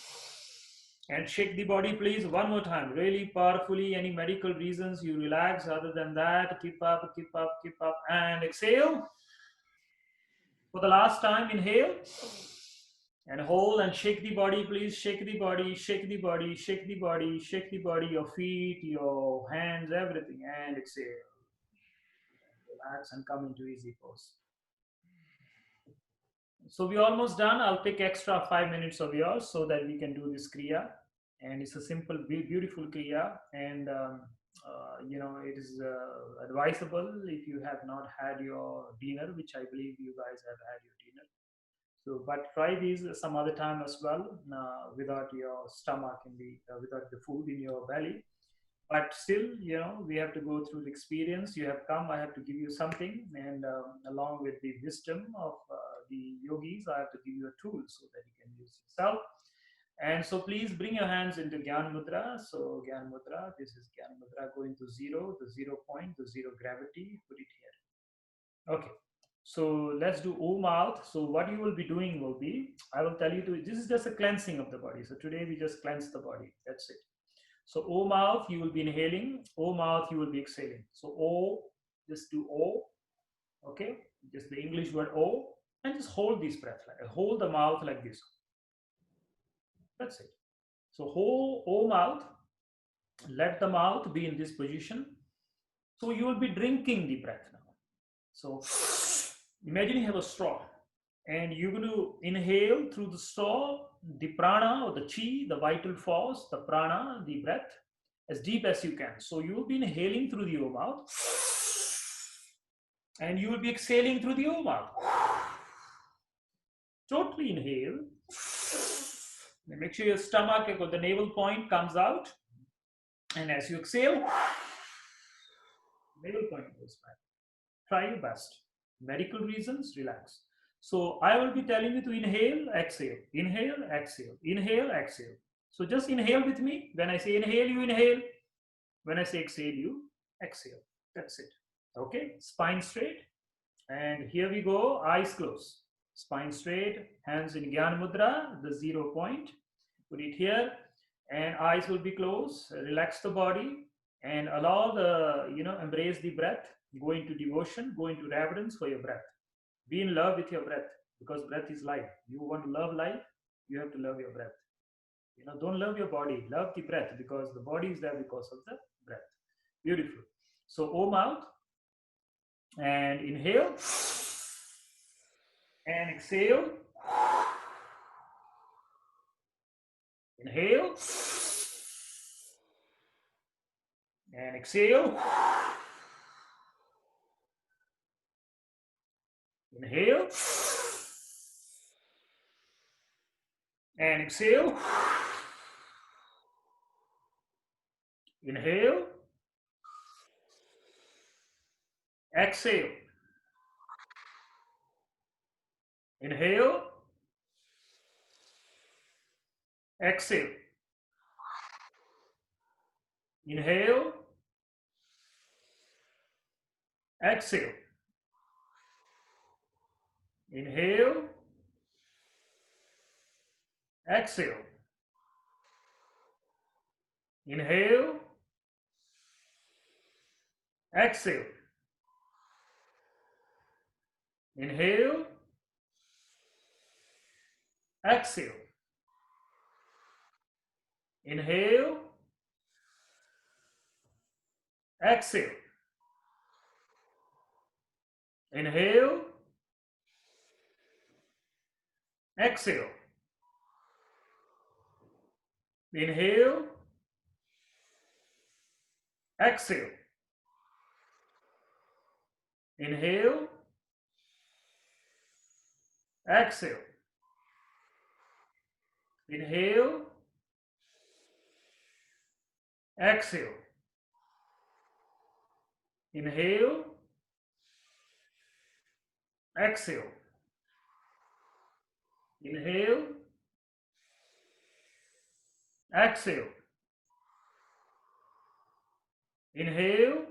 And shake the body, please. One more time, really powerfully. Any medical reasons you relax, other than that, keep up, keep up, keep up. And exhale. For the last time, inhale. And hold and shake the body, please. Shake the body, shake the body, shake the body, shake the body, your feet, your hands, everything. And exhale. Relax and come into easy pose. So we're almost done. I'll take extra 5 minutes of yours so that we can do this Kriya. And it's a simple, beautiful Kriya. And, it is advisable if you have not had your dinner, which I believe you guys have had your dinner. So, but try these some other time as well, without your stomach without the food in your belly. But still, we have to go through the experience. You have come, I have to give you something, and along with the wisdom of the yogis, I have to give you a tool so that you can use yourself. And so please bring your hands into Gyan Mudra. So Gyan Mudra, this is Gyan Mudra going to zero, the 0 point, the zero gravity, put it here. Okay. So let's do O mouth. So what you will be doing will be, I will tell you to, this is just a cleansing of the body. So today we just cleanse the body. That's it. So O mouth, you will be inhaling. O mouth, you will be exhaling. So O, just do O. Okay. Just the English word O. And just hold this breath. Hold the mouth like this. That's it. So hold O mouth. Let the mouth be in this position. So you will be drinking the breath now. So imagine you have a straw and you're going to inhale through the straw the prana or the chi, the vital force, the prana, the breath as deep as you can. So you will be inhaling through the O mouth and you will be exhaling through the O mouth. Totally inhale. Make sure your stomach or the navel point comes out. And as you exhale, navel point goes back. Try your best. Medical reasons, relax. So I will be telling you to inhale, exhale, inhale, exhale, inhale, exhale. So just inhale with me. When I say inhale, you inhale. When I say exhale, you exhale. That's it. Okay, spine straight. And here we go, eyes closed. Spine straight, hands in Gyan Mudra, the 0 point. Put it here, and eyes will be closed. Relax the body and allow the, embrace the breath. Go into devotion, go into reverence for your breath. Be in love with your breath because breath is life. You want to love life, you have to love your breath. Don't love your body, love the breath because the body is there because of the breath. Beautiful. So O mouth and inhale and exhale. Inhale and exhale. Inhale and exhale. Inhale. Exhale. Inhale. Exhale. Inhale. Exhale. Inhale. Exhale. Inhale. Exhale. Inhale. Exhale. Inhale. Exhale. Inhale. Exhale. Inhale. Exhale. Inhale. Exhale. Inhale. Exhale. Inhale. Exhale. Inhale. Exhale. Inhale.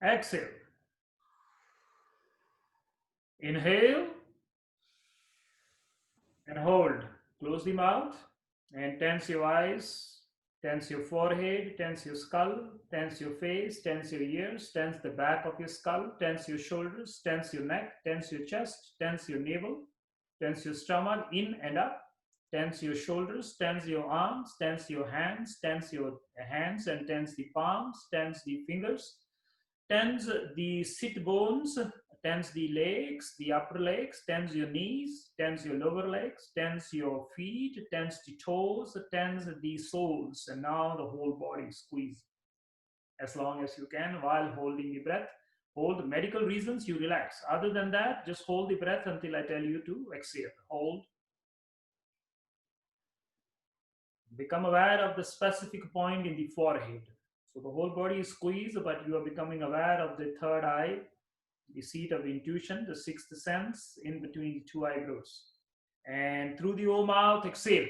Exhale. Inhale and hold. Close the mouth and tense your eyes, tense your forehead, tense your skull, tense your face, tense your ears, tense the back of your skull, tense your shoulders, tense your neck, tense your chest, tense your navel, tense your stomach in and up, tense your shoulders, tense your arms, tense your hands and tense the palms, tense the fingers, tense the sit bones, tense the legs, the upper legs, tense your knees, tense your lower legs, tense your feet, tense the toes, tense the soles, and now the whole body squeeze as long as you can while holding the breath. Hold. Medical reasons, you relax. Other than that, just hold the breath until I tell you to exhale. Hold. Become aware of the specific point in the forehead. So the whole body is squeezed, but you are becoming aware of the third eye, the seat of intuition, the sixth sense in between the two eyebrows. And through the O mouth, exhale.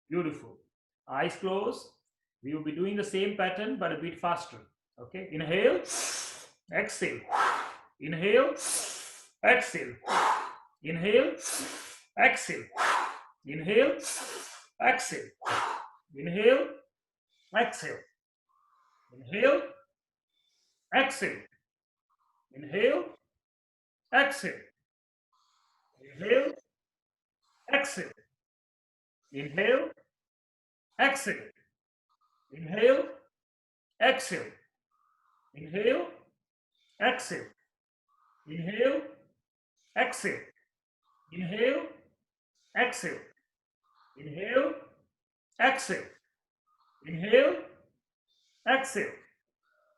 Beautiful. Eyes closed. We will be doing the same pattern but a bit faster. Okay, inhale, exhale, inhale, exhale, inhale, exhale, inhale, exhale, inhale, exhale, inhale, exhale, inhale, exhale, inhale, exhale, inhale, exhale, inhale, exhale, inhale, exhale, inhale, exhale, inhale, exhale, inhale, exhale, inhale, exhale,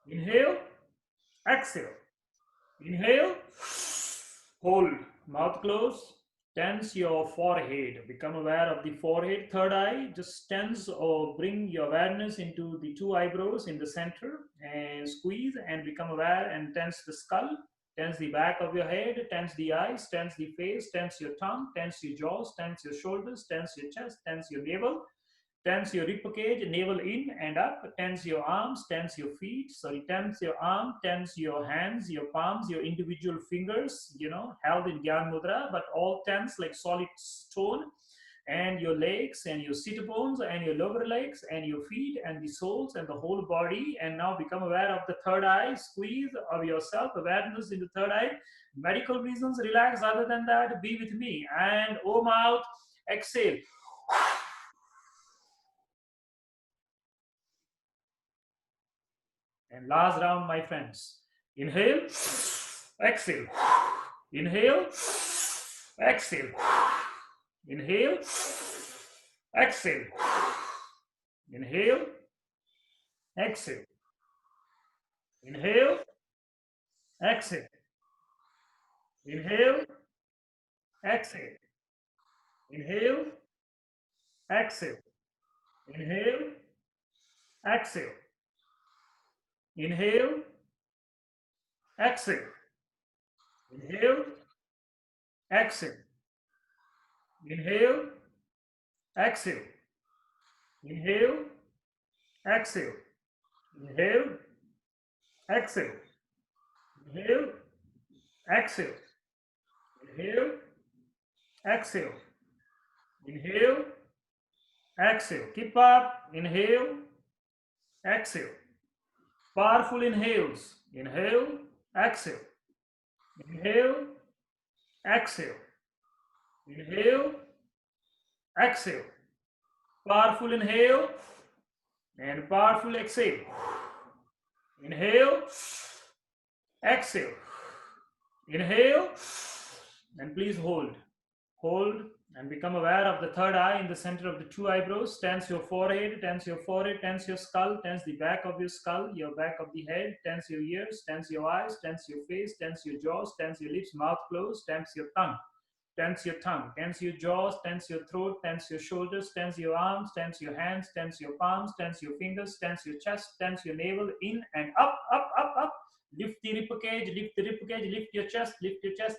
inhale, exhale, inhale, hold, mouth closed, tense your forehead, become aware of the forehead, third eye, just tense or bring your awareness into the two eyebrows in the center and squeeze and become aware and tense the skull, tense the back of your head, tense the eyes, tense the face, tense your tongue, tense your jaws, tense your shoulders, tense your chest, tense your navel, tense your rib cage, navel in and up, tense your arms, tense your feet, tense your arm, tense your hands, your palms, your individual fingers, held in Gyan Mudra, but all tense like solid stone, and your legs and your sit bones and your lower legs and your feet and the soles and the whole body. And now become aware of the third eye, squeeze of yourself, awareness in the third eye. Medical reasons, relax. Other than that, be with me. And O mouth, exhale. And last round, my friends. Inhale, exhale. Inhale, exhale. Inhale, exhale. Inhale, exhale. Inhale, exhale. Inhale, exhale. Inhale, exhale. Inhale, exhale. Inhale, exhale. Inhale, exhale. Inhale, exhale. Inhale, exhale. Inhale, exhale. Inhale, exhale. Inhale, exhale. Inhale, exhale. Keep up. Inhale, exhale. Powerful inhales. Inhale, exhale. Inhale, exhale. Inhale, exhale. Powerful inhale and powerful exhale. Inhale, exhale. Inhale, and please hold. Hold and become aware of the third eye in the center of the two eyebrows. Tense your forehead, tense your forehead, tense your skull, tense the back of your skull, your back of the head, tense your ears, tense your eyes, tense your face, tense your jaws, tense your lips, mouth closed, tense your tongue. Tense your tongue, tense your jaws, tense your throat, tense your shoulders, tense your arms, tense your hands, tense your palms, tense your fingers, tense your chest, tense your navel, in and up, up, up, up. Lift the rib cage, lift your chest,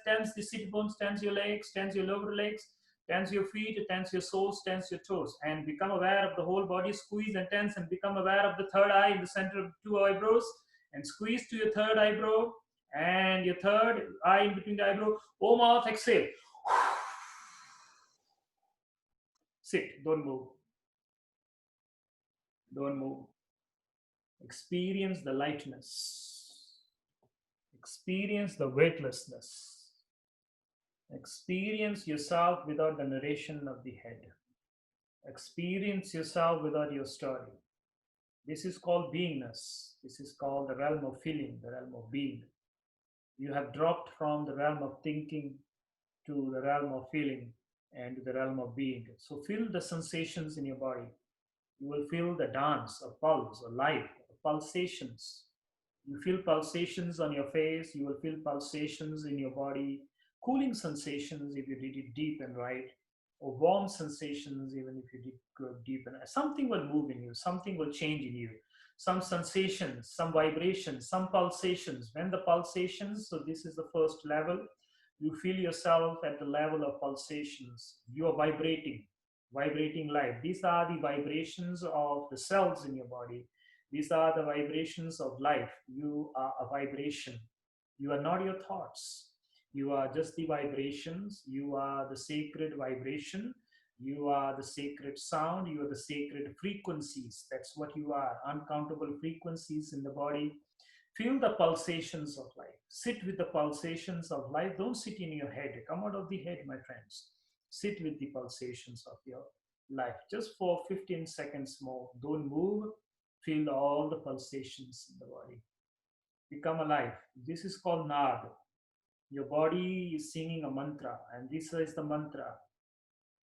tense the sit bones, tense your legs, tense your lower legs, tense your feet, tense your soles, tense your toes, and become aware of the whole body. Squeeze and tense and become aware of the third eye in the center of the two eyebrows, and squeeze to your third eyebrow and your third eye in between the eyebrow. O mouth, exhale. Sit, don't move. Don't move. Experience the lightness. Experience the weightlessness. Experience yourself without the narration of the head. Experience yourself without your story. This is called beingness. This is called the realm of feeling, the realm of being. You have dropped from the realm of thinking to the realm of feeling and to the realm of being. So feel the sensations in your body. You will feel the dance, a pulse, a life, pulsations. You feel pulsations on your face. You will feel pulsations in your body, cooling sensations if you did it deep and right, or warm sensations even if you did go deep and something will move in you, something will change in you. Some sensations, some vibrations, some pulsations. When the pulsations, so this is the first level, you feel yourself at the level of pulsations. You are vibrating. vibrating life. These are the vibrations of the cells in your body. These are the vibrations of life. You are a vibration. You are not your thoughts. You are just the vibrations. You are the sacred vibration. You are the sacred sound. You are the sacred frequencies. That's what you are. Uncountable frequencies in the body. Feel the pulsations of life. Sit with the pulsations of life. Don't sit in your head. Come out of the head, my friends. Sit with the pulsations of your life. Just for 15 seconds more. Don't move. Feel all the pulsations in the body. Become alive. This is called Nad. Your body is singing a mantra, and this is the mantra.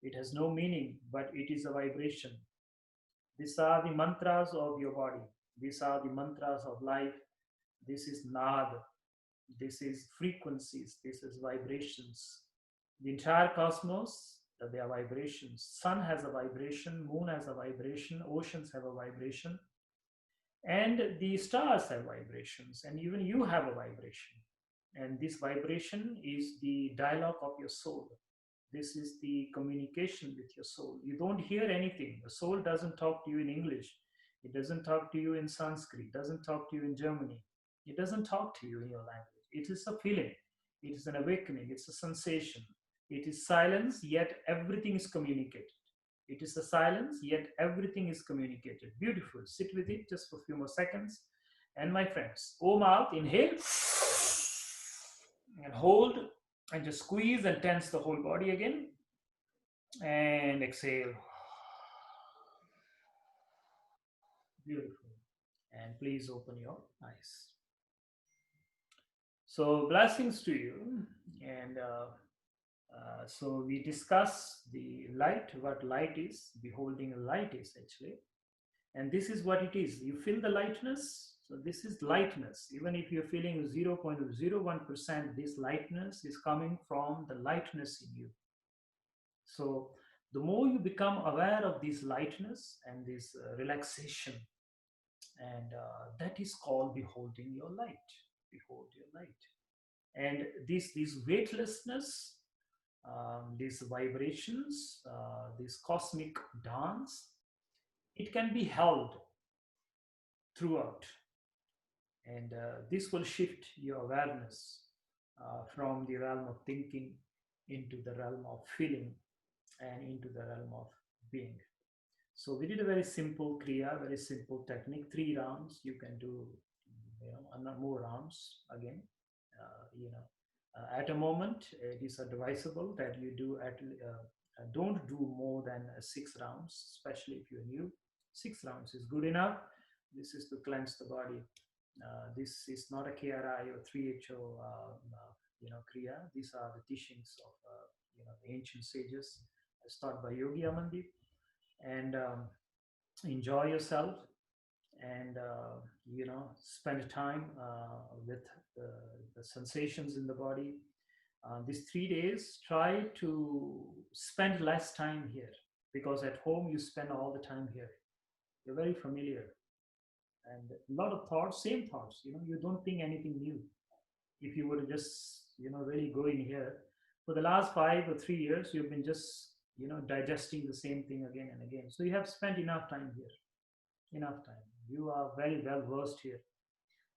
It has no meaning, but it is a vibration. These are the mantras of your body. These are the mantras of life. This is Nad. This is frequencies. This is vibrations. The entire cosmos, they are vibrations. Sun has a vibration, moon has a vibration, oceans have a vibration, and the stars have vibrations, and even you have a vibration. And this vibration is the dialogue of your soul. This is the communication with your soul. You don't hear anything. The soul doesn't talk to you in English. It doesn't talk to you in Sanskrit. It doesn't talk to you in Germany. It doesn't talk to you in your language. It is a feeling. It is an awakening. It's a sensation. It is silence, yet everything is communicated. It is a silence, yet everything is communicated. Beautiful. Sit with it just for a few more seconds. And my friends, Om out, inhale, and hold, and just squeeze and tense the whole body again. And exhale. Beautiful. And please open your eyes. So, blessings to you. And so, we discuss the light, what light is, beholding a light is actually. And this is what it is. You feel the lightness. So, this is lightness. Even if you're feeling 0.01%, this lightness is coming from the lightness in you. So, the more you become aware of this lightness and this relaxation, and that is called beholding your light. Behold your light. And this weightlessness, these vibrations, this cosmic dance, it can be held throughout. And this will shift your awareness from the realm of thinking into the realm of feeling and into the realm of being. So we did a very simple kriya, very simple technique. 3 rounds. You can do, more rounds again. At a moment, it is advisable that you do don't do more than 6 rounds, especially if you're new. 6 rounds is good enough. This is to cleanse the body. This is not a KRI or 3HO, kriya. These are the teachings of the ancient sages, taught by Yogi Amandeep. And enjoy yourself, and spend time with the sensations in the body. These 3 days, try to spend less time here, because at home you spend all the time here. You're very familiar, and a lot of thoughts, same thoughts. You don't think anything new. If you were to just really go in here for the last 5 or 3 years, you've been just digesting the same thing again and again. So you have spent enough time here. Enough time. You are very well versed here.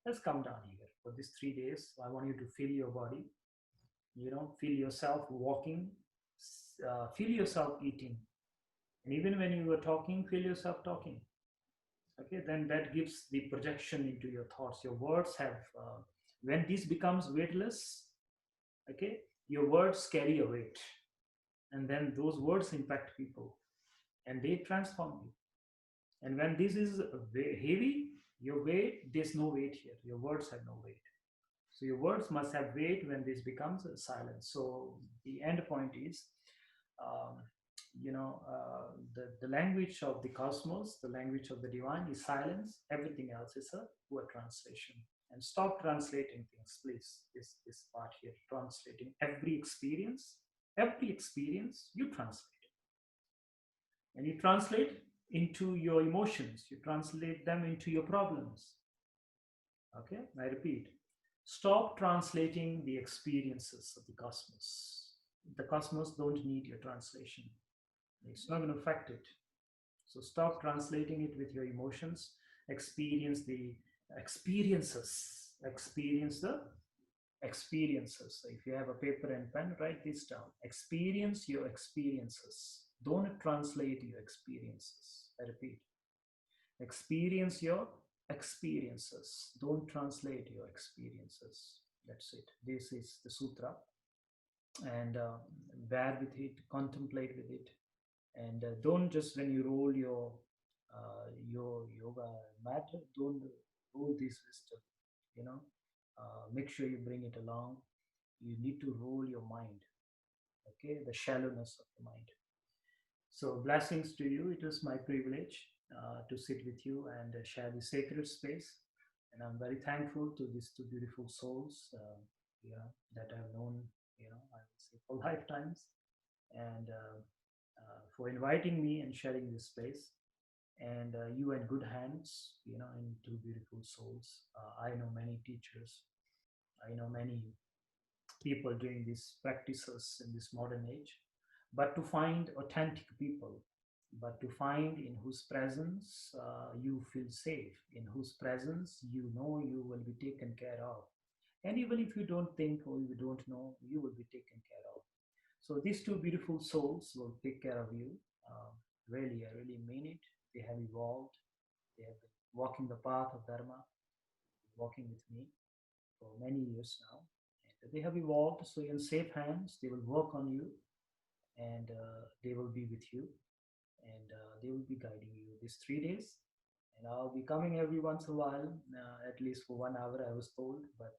Let's come down here for these 3 days. I want you to feel your body. Feel yourself walking. Feel yourself eating. And even when you are talking, feel yourself talking. Okay, then that gives the projection into your thoughts. Your words have, when this becomes weightless, okay, your words carry a weight. And then those words impact people, and they transform you. And when this is heavy, your weight, there's no weight here. Your words have no weight. So your words must have weight when this becomes silence. So the end point is, the language of the cosmos, the language of the divine is silence. Everything else is a poor translation. And stop translating things, please. This part here, translating every experience you translate. And you translate into your emotions, you translate them into your problems. Okay, I repeat, stop translating the experiences of the cosmos. The cosmos don't need your translation. It's not going to affect it. So stop translating it with your emotions. Experience the experiences. Experience the experiences. So if you have a paper and pen, write this down. Experience your experiences. Don't translate your experiences. I repeat. Experience your experiences. Don't translate your experiences. That's it. This is the sutra. And bear with it, contemplate with it, and don't just when you roll your yoga mat, don't roll this wisdom. You know, make sure you bring it along. You need to roll your mind. Okay, the shallowness of the mind. So blessings to you. It was my privilege to sit with you and share the sacred space. And I'm very thankful to these two beautiful souls, that I've known, I would say for lifetimes, and for inviting me and sharing this space. And you in good hands, in two beautiful souls. I know many teachers. I know many people doing these practices in this modern age, but to find authentic people, but to find in whose presence you feel safe, in whose presence you know you will be taken care of. And even if you don't think or you don't know, you will be taken care of. So these two beautiful souls will take care of you. Really, I really mean it. They have evolved. They have been walking the path of Dharma, walking with me for many years now. And they have evolved. So in safe hands, they will work on you, and they will be with you, and they will be guiding you these 3 days. And I'll be coming every once in a while, at least for 1 hour, I was told, but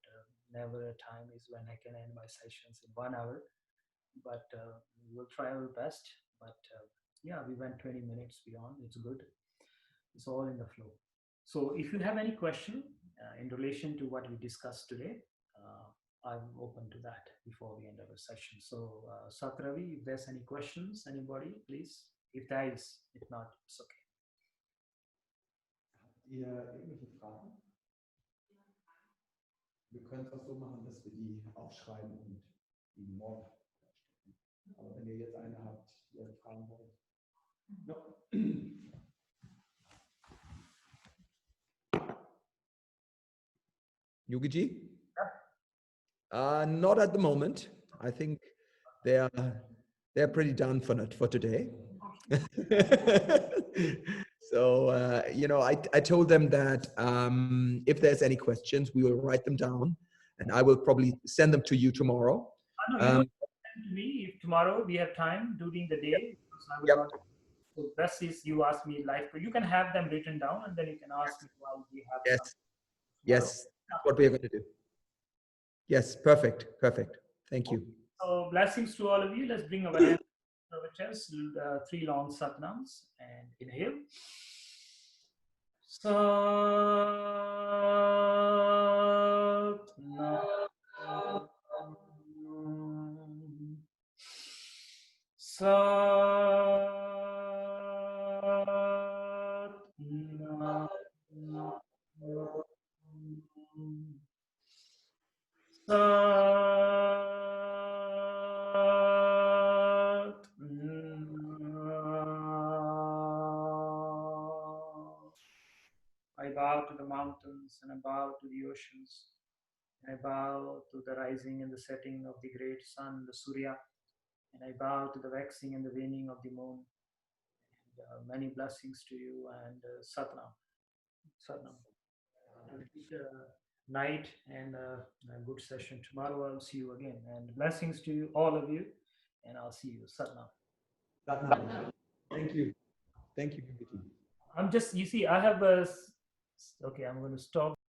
never a time is when I can end my sessions in 1 hour. But we'll try our best. But yeah, we went 20 minutes beyond. It's good. It's all in the flow. So if you have any question in relation to what we discussed today, I'm open to that before we end our session. So Satravi, if there's any questions, anybody, please. If there is, if not, it's okay. Habt ihr irgendwelche Fragen? Wir können es auch so machen, dass wir die aufschreiben und die morgen stellen. Aber wenn ihr jetzt eine habt, die ihr fragen wollt. No. Yogi? Not at the moment. I think they're pretty done for today. So I told them that if there's any questions, we will write them down, and I will probably send them to you tomorrow. You will send to me if tomorrow we have time during the day. I will not. So best is you ask me live. You can have them written down, and then you can ask me while we have some. Yes, that's what we are going to do. Yes, perfect. Thank you. So blessings to all of you. Let's bring awareness to our chest. 3 long satnams, and inhale. I bow to the mountains, and I bow to the oceans. I bow to the rising and the setting of the great sun, the Surya, and I bow to the waxing and the waning of the moon. And many blessings to you, and Satnam. Night, and a good session tomorrow. I'll see you again, and blessings to you, all of you, and I'll see you. Satnam. Thank you. Thank you. I'm just, you see, I have a, okay, I'm going to stop.